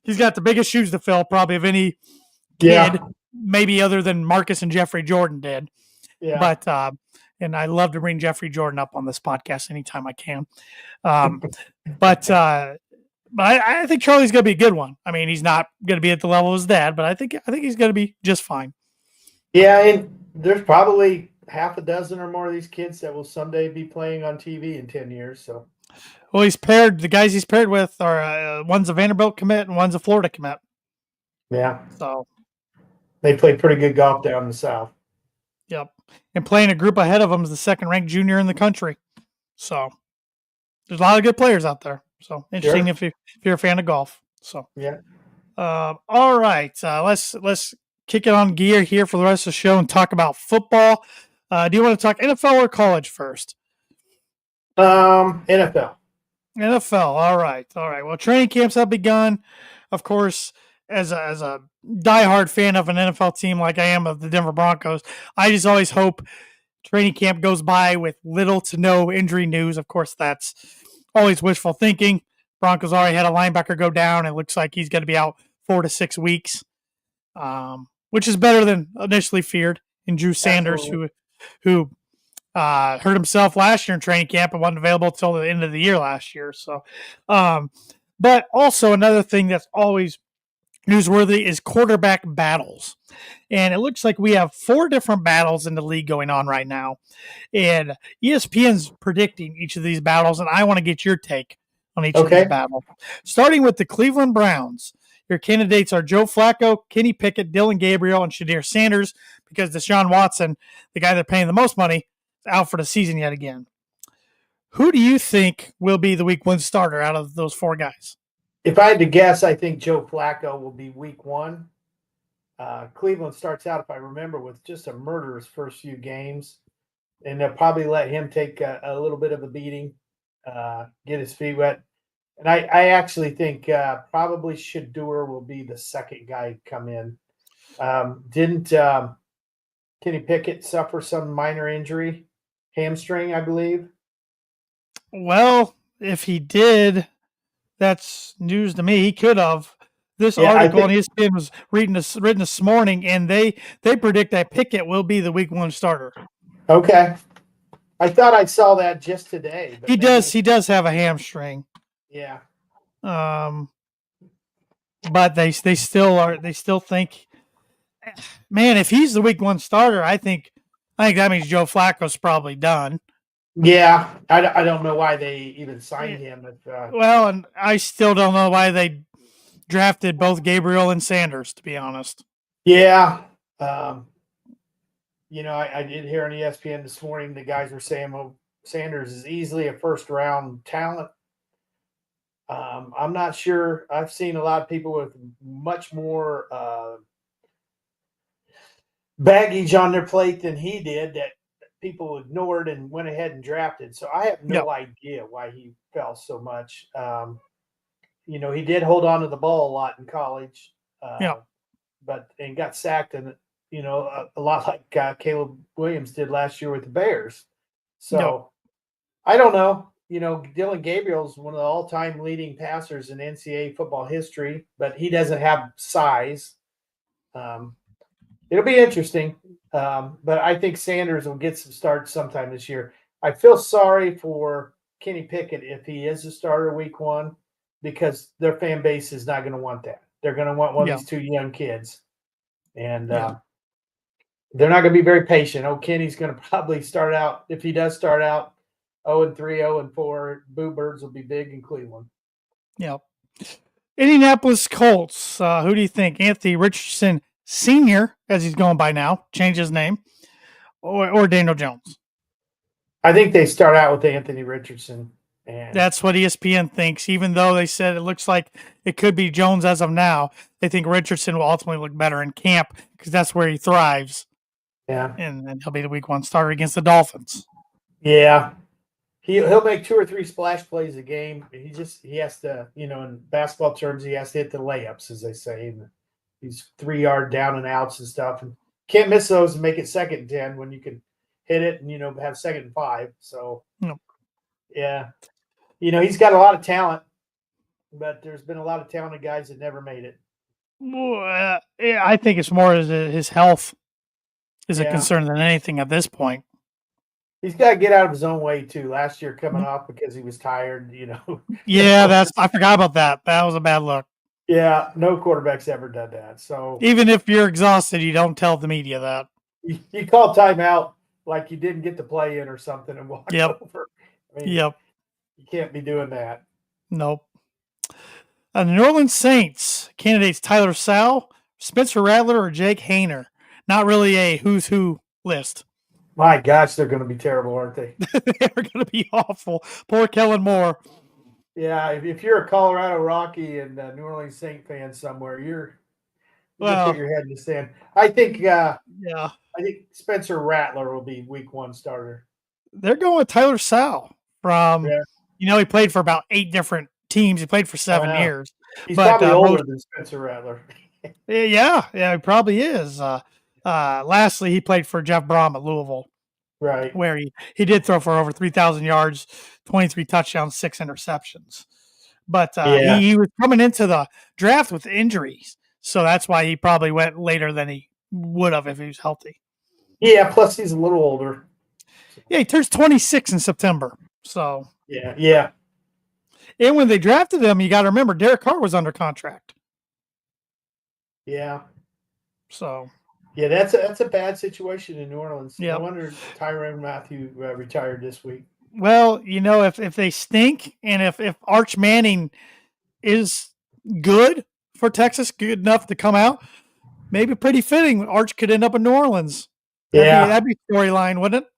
He's got the biggest shoes to fill probably of any kid, maybe other than Marcus and Jeffrey Jordan did. Yeah. But and I love to bring Jeffrey Jordan up on this podcast anytime I can. But I think Charlie's going to be a good one. I mean, he's not going to be at the level of his dad, but I think he's going to be just fine. Yeah, and there's probably half a dozen or more of these kids that will someday be playing on TV in 10 years. So, well, the guys he's paired with are one's a Vanderbilt commit and one's a Florida commit. Yeah. So they play pretty good golf down in the South. Yep. And playing a group ahead of them is the second ranked junior in the country. So there's a lot of good players out there. So interesting if you're a fan of golf. So yeah. All right. Let's kick it on gear here for the rest of the show and talk about football. Do you want to talk NFL or college first? NFL. All right. Well, training camps have begun. Of course, as a diehard fan of an NFL team like I am of the Denver Broncos, I just always hope training camp goes by with little to no injury news. Of course, that's always wishful thinking. Broncos already had a linebacker go down. It looks like he's going to be out 4 to 6 weeks, which is better than initially feared. And Drew Sanders, who hurt himself last year in training camp and wasn't available until the end of the year last year. So, but also another thing that's always newsworthy is quarterback battles. And it looks like we have 4 different battles in the league going on right now. And ESPN's predicting each of these battles, and I want to get your take on each of these battles. Starting with the Cleveland Browns. Your candidates are Joe Flacco, Kenny Pickett, Dylan Gabriel, and Shadir Sanders, because Deshaun Watson, the guy they're paying the most money, is out for the season yet again. Who do you think will be the week 1 starter out of those 4 guys? If I had to guess, I think Joe Flacco will be week 1. Cleveland starts out, if I remember, with just a murderous first few games, and they'll probably let him take a little bit of a beating, get his feet wet. And I actually think probably Shadur will be the second guy to come in. Didn't Kenny Pickett suffer some minor injury? Hamstring, I believe. Well, if he did, that's news to me. He could have. This article on ESPN was written this morning, and they predict that Pickett will be the week 1 starter. Okay. I thought I saw that just today. He does have a hamstring. Yeah. But they still think, man, if he's the week 1 starter, I think that means Joe Flacco's probably done. Yeah, I don't know why they even signed him. Well, and I still don't know why they drafted both Gabriel and Sanders, to be honest. Yeah. I did hear on ESPN this morning, the guys were saying, well, Sanders is easily a first-round talent. I'm not sure. I've seen a lot of people with much more baggage on their plate than he did that people ignored and went ahead and drafted. So I have no idea why he fell so much. He did hold on to the ball a lot in college, and got sacked a lot like Caleb Williams did last year with the Bears. Yep. So I don't know. Dylan Gabriel's one of the all-time leading passers in NCAA football history, but he doesn't have size. It'll be interesting, but I think Sanders will get some starts sometime this year. I feel sorry for Kenny Pickett if he is a starter week 1 because their fan base is not going to want that. They're going to want one of these 2 young kids, and they're not going to be very patient. Oh, Kenny's going to probably start out, if he does start out, 0-3, 0-4. Boo Birds will be big in Cleveland. Yep. Indianapolis Colts. Who do you think? Anthony Richardson Sr., as he's going by now, change his name, or Daniel Jones? I think they start out with Anthony Richardson. And that's what ESPN thinks, even though they said it looks like it could be Jones as of now. They think Richardson will ultimately look better in camp because that's where he thrives. Yeah. And he'll be the week 1 starter against the Dolphins. Yeah. He'll make 2 or 3 splash plays a game. He has to, in basketball terms, he has to hit the layups, as they say. And these 3-yard down and outs and stuff. And can't miss those and make it 2nd and 10 when you can hit it and, have 2nd and 5. So, yeah. He's got a lot of talent, but there's been a lot of talented guys that never made it. I think it's more his health is a concern than anything at this point. He's got to get out of his own way too. Last year coming off because he was tired, Yeah, I forgot about that. That was a bad look. Yeah, no quarterback's ever done that. So even if you're exhausted, you don't tell the media that. You call timeout like you didn't get to play in or something and walk over. You can't be doing that. Nope. The New Orleans Saints candidates Tyler Sowell, Spencer Rattler, or Jake Haener. Not really a who's who list. My gosh, they're going to be terrible, aren't they? They're going to be awful. Poor Kellen Moore. Yeah, if you're a Colorado Rocky and New Orleans Saint fan somewhere, you put your head in the sand. I think. I think Spencer Rattler will be week 1 starter. They're going with Tyler Sowell from. He played for about 8 different teams. He played for 7 years. He's probably older than Spencer Rattler. Yeah, he probably is. Lastly, he played for Jeff Brom at Louisville. Right. Where he did throw for over 3,000 yards, 23 touchdowns, 6 interceptions. But he was coming into the draft with injuries. So that's why he probably went later than he would have if he was healthy. Yeah, plus he's a little older. Yeah, he turns 26 in September. So yeah. And when they drafted him, you got to remember Derek Carr was under contract. Yeah. So. Yeah, that's a bad situation in New Orleans. Yep. No wonder Tyrann Mathieu retired this week. Well, if they stink and if Arch Manning is good for Texas, good enough to come out, maybe pretty fitting. Arch could end up in New Orleans. That'd be storyline, wouldn't it?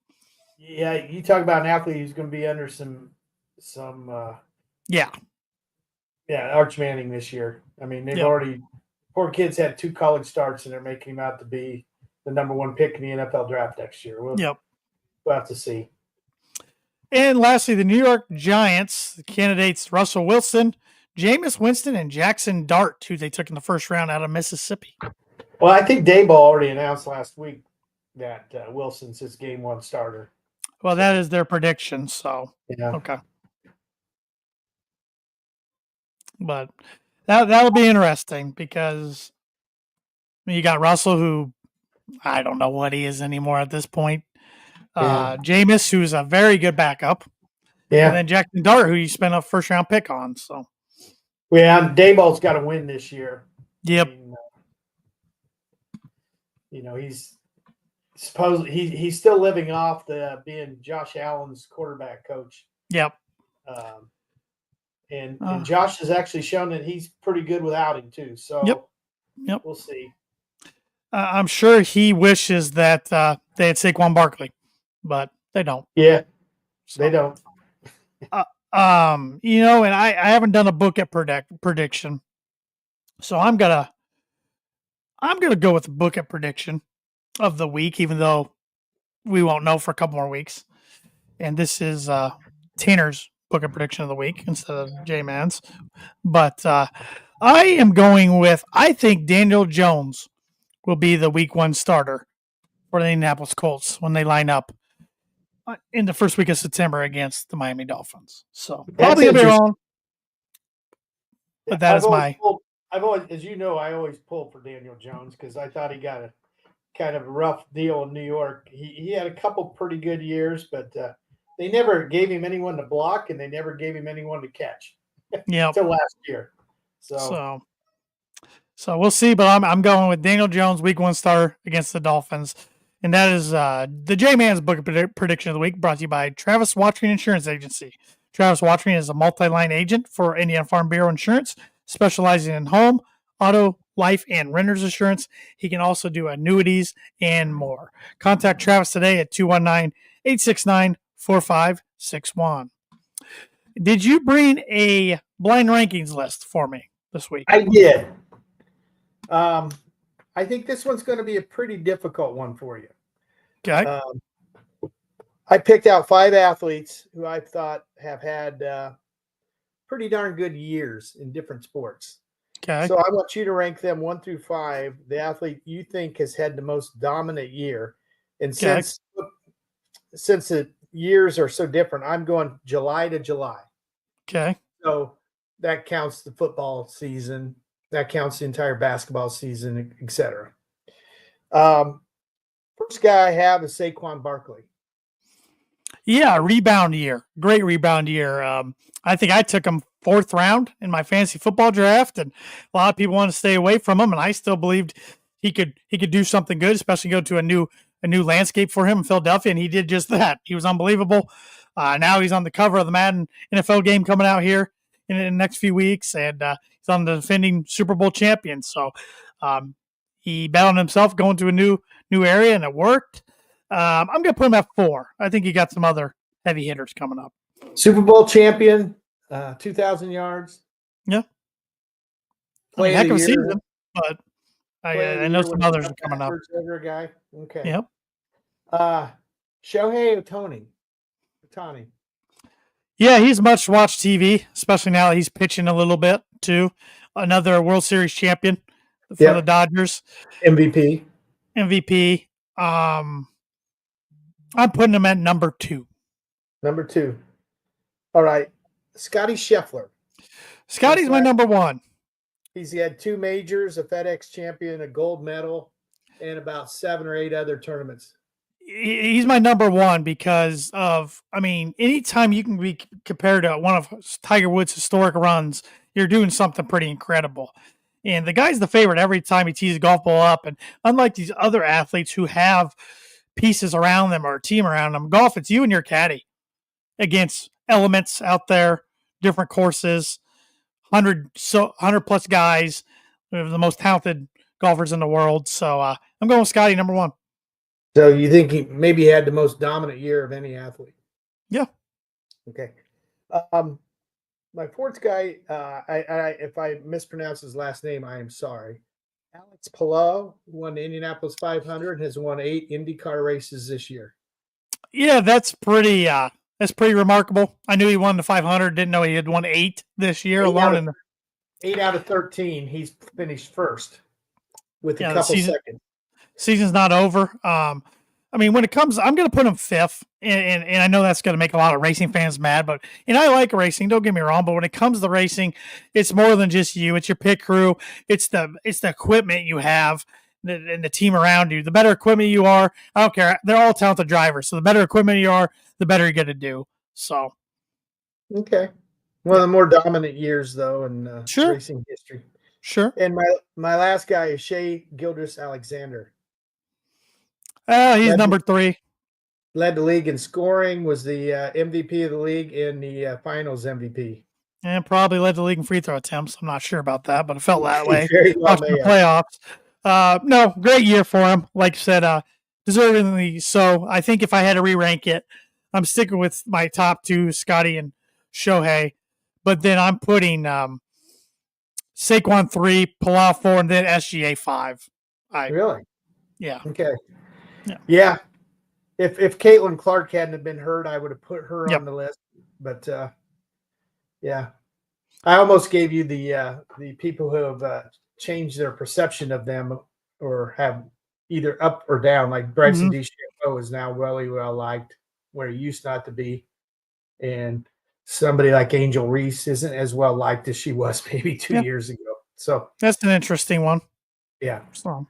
Yeah, you talk about an athlete who's going to be under some Arch Manning this year. I mean, they've already poor kid's had 2 college starts and they're making him out to be the number 1 pick in the NFL draft next year. We'll have to see. And lastly, the New York Giants, the candidates Russell Wilson, Jameis Winston, and Jackson Dart, who they took in the first round out of Mississippi. Well, I think Daboll already announced last week that Wilson's his game 1 starter. Well, that is their prediction, so okay. But that'll be interesting because you got Russell, who I don't know what he is anymore at this point. Jameis, who's a very good backup. Yeah. And then Jackson Dart, who you spent a first-round pick on. So. Yeah, Daboll's got to win this year. Yep. I mean, he's still living off being Josh Allen's quarterback coach. Yep. And Josh has actually shown that he's pretty good without him too. So yep. We'll see. I'm sure he wishes that they had Saquon Barkley, but they don't. Yeah, they don't. And I haven't done a book at prediction, so I'm gonna go with the book at prediction of the week, even though we won't know for a couple more weeks. And this is Tanner's book of prediction of the week instead of J-Man's. But I am going with, I think Daniel Jones will be the week 1 starter for the Indianapolis Colts when they line up in the first week of September against the Miami Dolphins. So probably going to be wrong, but that is my. I've always, as you know, I always pull for Daniel Jones because I thought he got a kind of rough deal in New York. He had a couple pretty good years, but they never gave him anyone to block, and they never gave him anyone to catch. Yeah. Until last year. So we'll see, but I'm going with Daniel Jones, week 1 starter against the Dolphins. And that is the J-Man's Book of Prediction of the Week, brought to you by Travis Watching Insurance Agency. Travis Watching is a multi-line agent for Indiana Farm Bureau Insurance, specializing in home, auto, life, and renter's insurance. He can also do annuities and more. Contact Travis today at 219-869-4561. Did you bring a blind rankings list for me this week? I did. I think this one's going to be a pretty difficult one for you. Okay. I picked out 5 athletes who I thought have had pretty darn good years in different sports. Okay. So I want you to rank them 1 through 5, the athlete you think has had the most dominant year. And since the years are so different, I'm going July to July. Okay. So that counts the football season. That counts the entire basketball season, etc. First guy I have is Saquon Barkley. Yeah, rebound year. Great rebound year. I think I took him 4th round in my fantasy football draft, and a lot of people want to stay away from him, and I still believed he could do something good, especially go to a new landscape for him in Philadelphia, and he did just that. He was unbelievable. Now he's on the cover of the Madden NFL game coming out here in the next few weeks, and he's on the defending Super Bowl champion. So he bet on himself going to a new area, and it worked. I'm going to put him at 4. I think he got some other heavy hitters coming up. Super Bowl champion, 2,000 yards. Yeah. Heck of a season, but I know some others are coming up. Ever guy. Okay. Yep. Shohei Ohtani. Yeah, he's much watched TV, especially now that he's pitching a little bit too. Another World Series champion for the Dodgers. MVP. I'm putting him at number 2. Number 2. All right. Scotty Scheffler. Scotty's my number 1. He's had 2 majors, a FedEx champion, a gold medal, and about 7 or 8 other tournaments. He's my number 1 because of, anytime you can be compared to one of Tiger Woods' historic runs, you're doing something pretty incredible. And the guy's the favorite every time he tees a golf ball up. And unlike these other athletes who have pieces around them or a team around them, golf, it's you and your caddy against elements out there, different courses, 100 plus guys, the most talented golfers in the world. So I'm going with Scotty, number 1. So you think he maybe had the most dominant year of any athlete? Yeah. Okay. My 4th guy, if I mispronounce his last name, I am sorry. Alex Palou won the Indianapolis 500 and has won 8 IndyCar races this year. Yeah, that's pretty remarkable. I knew he won the 500. Didn't know he had won 8 this year alone. 8 out of 13. He's finished first with a couple seconds. Season's not over. When it comes, I'm going to put him 5th, and I know that's going to make a lot of racing fans mad, but I like racing. Don't get me wrong, but when it comes to racing, it's more than just you. It's your pit crew. It's the equipment you have and the team around you. The better equipment you are, I don't care. They're all talented drivers, so the better equipment you are, the better you're going to do. So, okay, one of the more dominant years though in racing history. Sure. And my last guy is Shea Gilgeous-Alexander. He's number 3. Led the league in scoring, was the MVP of the league in the finals MVP. And probably led the league in free throw attempts. I'm not sure about that, but it felt that way. Watching the playoffs. No, great year for him. Like I said, deservingly so. I think if I had to re-rank it, I'm sticking with my top 2, Scotty and Shohei. But then I'm putting Saquon 3, Palou 4, and then SGA 5. Really? Yeah. Okay. Yeah. If Caitlin Clark hadn't have been hurt, I would have put her on the list. But yeah, I almost gave you the people who have changed their perception of them or have either up or down. Like Bryson DeChambeau is now really well liked, where he used not to be, and somebody like Angel Reese isn't as well liked as she was maybe 2 years ago. So That's an interesting one. yeah. So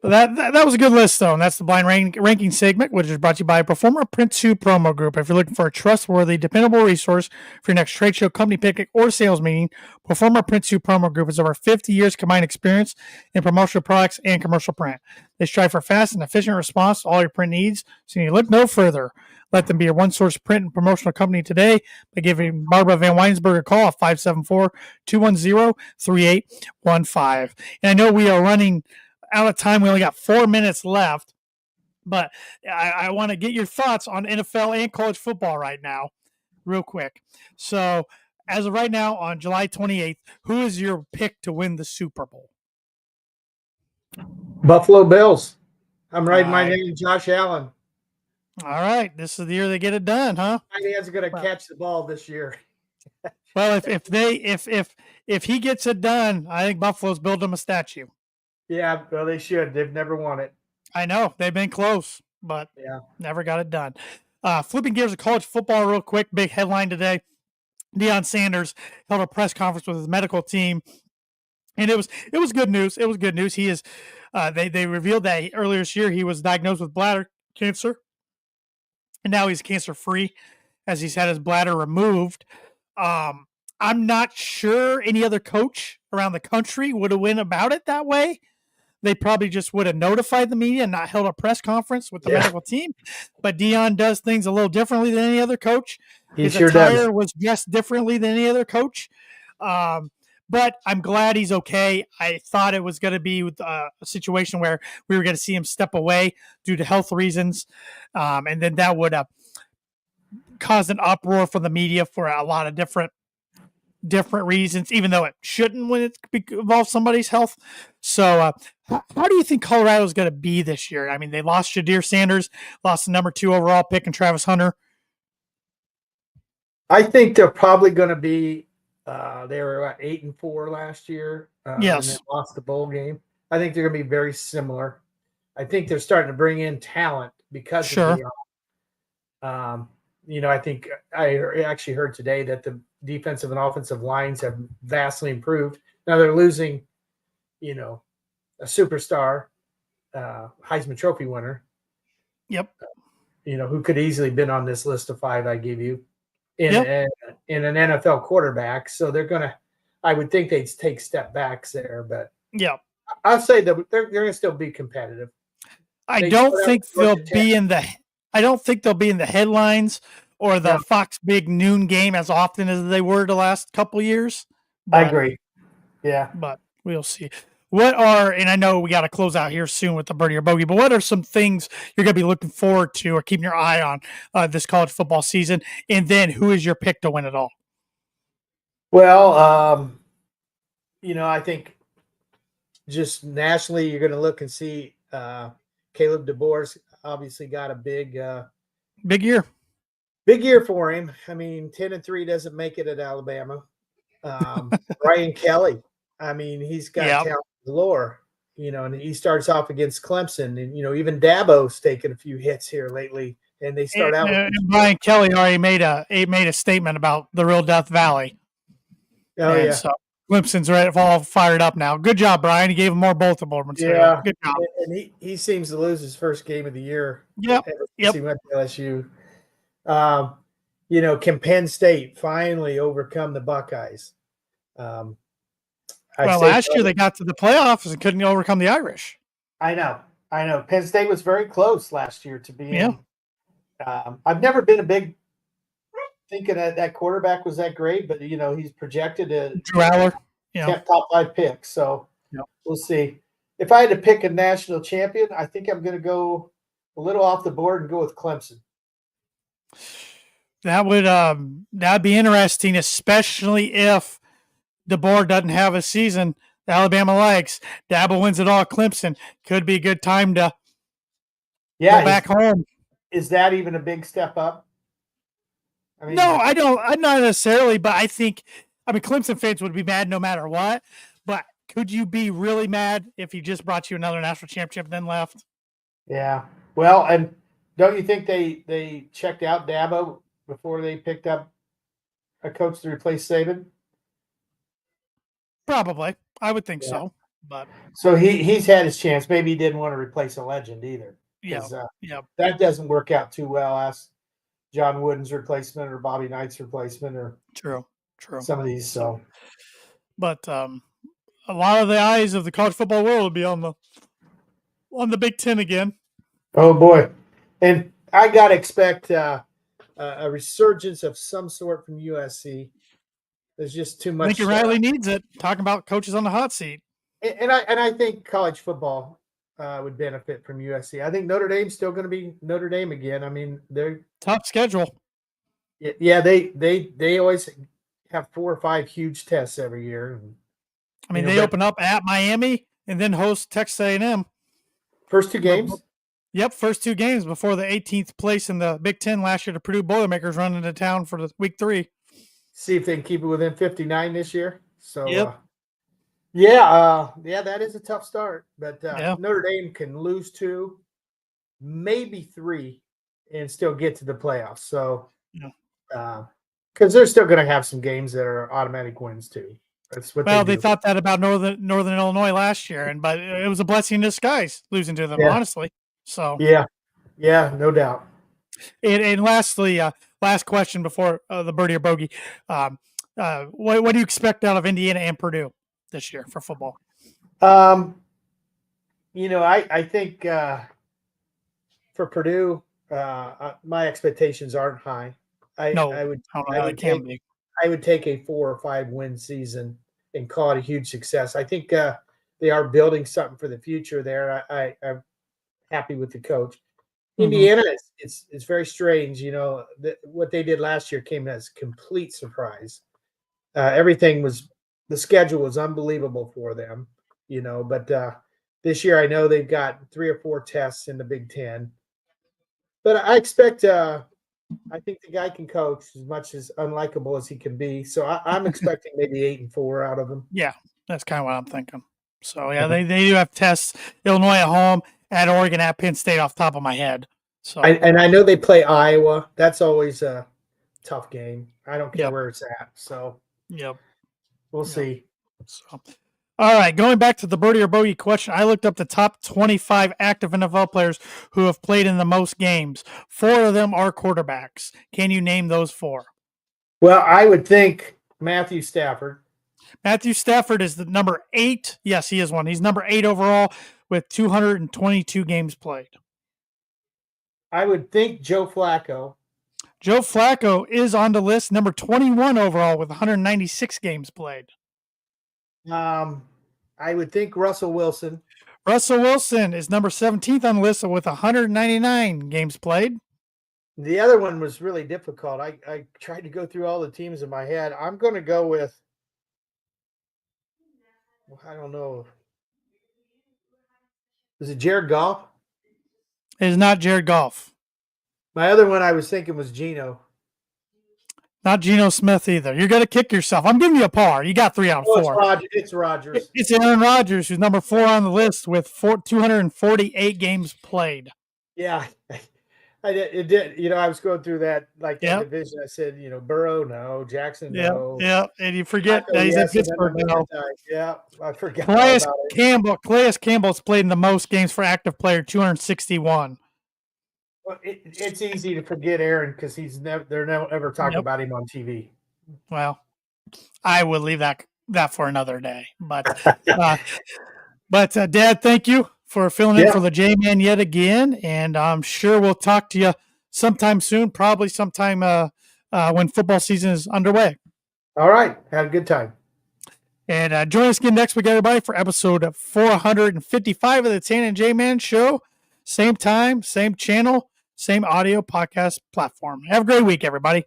that was a good list, though. And that's the blind ranking segment, which is brought to you by Performer Print 2 Promo Group. If you're looking for a trustworthy, dependable resource for your next trade show, company picnic, or sales meeting, Performer Print 2 Promo Group has over 50 years combined experience in promotional products and commercial print. They strive for fast and efficient response to all your print needs, so you look no further. Let them be your one-source print and promotional company today by giving Barbara Van Weinsberg a call at 574-210-3815. And I know we are running out of time. We only got 4 minutes left, but I want to get your thoughts on NFL and college football right now, real quick. So, as of right now, on July 28th, who is your pick to win the Super Bowl? Buffalo Bills. I'm riding my name, Josh Allen. All right, this is the year they get it done, huh? He's going to catch the ball this year. Well, if he gets it done, I think Buffalo's building him a statue. Yeah, well, they should. They've never won it. I know. They've been close, but never got it done. Flipping gears to college football real quick, big headline today. Deion Sanders held a press conference with his medical team, and it was good news. It was good news. He is they revealed that earlier this year he was diagnosed with bladder cancer, and now he's cancer-free as he's had his bladder removed. I'm not sure any other coach around the country would have went about it that way. They probably just would have notified the media and not held a press conference with the medical team. But Deion does things a little differently than any other coach. His attire was dressed differently than any other coach. But I'm glad he's okay. I thought it was going to be with a situation where we were going to see him step away due to health reasons. And then that would have caused an uproar from the media for a lot of different reasons, even though it shouldn't when it involves somebody's health. So how do you think Colorado is going to be this year? I mean, they lost Deion Sanders, lost the number 2 overall pick and Travis Hunter. I think they're probably going to be they were at 8-4 last year. Yes. And they lost the bowl game. I think they're going to be very similar. I think they're starting to bring in talent because of Deion. I think I actually heard today that the defensive and offensive lines have vastly improved. Now they're losing, a superstar, Heisman Trophy winner. Yep. Who could easily been on this list of 5 I gave you in an NFL quarterback. So they're going to, I would think they'd take step backs there, but I'll say that they're going to still be competitive. I don't think they'll be in the headlines or the Fox Big Noon game as often as they were the last couple of years. I agree. Yeah. But we'll see. And I know we got to close out here soon with the birdie or bogey, but what are some things you're going to be looking forward to or keeping your eye on this college football season? And then who is your pick to win it all? Well, I think just nationally, you're going to look and see Caleb DeBoer's obviously got a big year. Big year for him. I mean, 10-3 doesn't make it at Alabama. Brian Kelly. I mean, he's got talent galore, and he starts off against Clemson, and even Dabo's taken a few hits here lately, and they start out. And Brian Kelly already made a statement about the real Death Valley. Oh yeah. So Clemson's all fired up now. Good job, Brian. He gave him more Baltimore material. Yeah. Good job. And he seems to lose his first game of the year. Yep. He went to LSU. Can Penn State finally overcome the Buckeyes? Last year they got to the playoffs and couldn't overcome the Irish. I know. Penn State was very close last year to being. I've never been a big thinking that quarterback was that great, but he's projected a top 5 pick. So we'll see. If I had to pick a national champion, I think I'm going to go a little off the board and go with Clemson. That'd be interesting, especially if DeBoer doesn't have a season Alabama likes. Dabo wins it all. Clemson could be a good time to go back home. Is that even a big step up? I mean, no, I don't. Not necessarily, but I think Clemson fans would be mad no matter what. But could you be really mad if he just brought you another national championship and then left? Yeah. Well, and don't you think they checked out Dabo before they picked up a coach to replace Saban? Probably. I would think Yeah. so. But So he's had his chance. Maybe he didn't want to replace a legend either, yeah, because yeah, that doesn't work out too well. Ask John Wooden's replacement or Bobby Knight's replacement or true. some of these. So, But a lot of the eyes of the college football world will be on the Big Ten again. oh boy, and I gotta expect a resurgence of some sort from USC. There's just too much. Lincoln Riley needs it. Talking about coaches on the hot seat. And I think college football would benefit from USC. I think Notre Dame's still going to be Notre Dame again. I mean, they're tough schedule. Yeah, they always have 4 or 5 huge tests every year. I mean, they open up at Miami and then host Texas A&M. First 2 games? Yep, first 2 games before the 18th place in the Big Ten last year. The Purdue Boilermakers run into town for the week 3. See if they can keep it within 59 this year. So, yep. Yeah, that is a tough start. But yeah. Notre Dame can lose 2, maybe 3, and still get to the playoffs. So, because they're still going to have some games that are automatic wins too. That's what. Well, they thought that about Northern Illinois last year, but it was a blessing in disguise losing to them, honestly. So yeah, no doubt. And lastly, last question before the birdie or bogey, what do you expect out of Indiana and Purdue this year for football? I think for Purdue, my expectations aren't high. I would take a 4 or 5 win season and call it a huge success. I think they are building something for the future there. I'm happy with the coach. Indiana, it's very strange. What they did last year came as a complete surprise. The schedule was unbelievable for them, but this year I know they've got 3 or 4 tests in the Big Ten. But I expect I think the guy can coach as much as unlikable as he can be. So I'm expecting maybe 8-4 out of him. Yeah, that's kind of what I'm thinking. So, yeah, they do have tests. Illinois at home, at Oregon, at Penn State off the top of my head. So and I know they play Iowa. That's always a tough game. I don't care where it's at. So, we'll see. So, all right, going back to the birdie or bogey question, I looked up the top 25 active NFL players who have played in the most games. 4 of them are quarterbacks. Can you name those 4? Well, I would think Matthew Stafford. Matthew Stafford is the number 8. Yes, he is one. He's number 8 overall with 222 games played. I would think Joe Flacco. Joe Flacco is on the list, number 21 overall with 196 games played. I would think Russell Wilson. Russell Wilson is number 17th on the list with 199 games played. The other one was really difficult. I tried to go through all the teams in my head. I'm going to go with, I don't know. Is it Jared Goff? It is not Jared Goff. My other one I was thinking was Geno. Not Geno Smith either. You're going to kick yourself. I'm giving you a par. You got 3 out of 4. It's Rodgers. It's Aaron Rodgers, who's number 4 on the list with 248 games played. Yeah, it did. I was going through that division. I said, Burrow, no. Jackson, no. Yeah, and you forget that he's in Pittsburgh now. Yeah, I forgot Calais Campbell's played in the most games for active player, 261. Well, it's easy to forget Aaron because they're never ever talking about him on TV. Well, I would leave that for another day. But Dad, thank you for filling in for the J-Man yet again, and I'm sure we'll talk to you sometime soon, probably sometime when football season is underway. All right, have a good time. And join us again next week, everybody, for episode 455 of the Tan and J-Man Show. Same time, same channel, same audio podcast platform. Have a great week, everybody.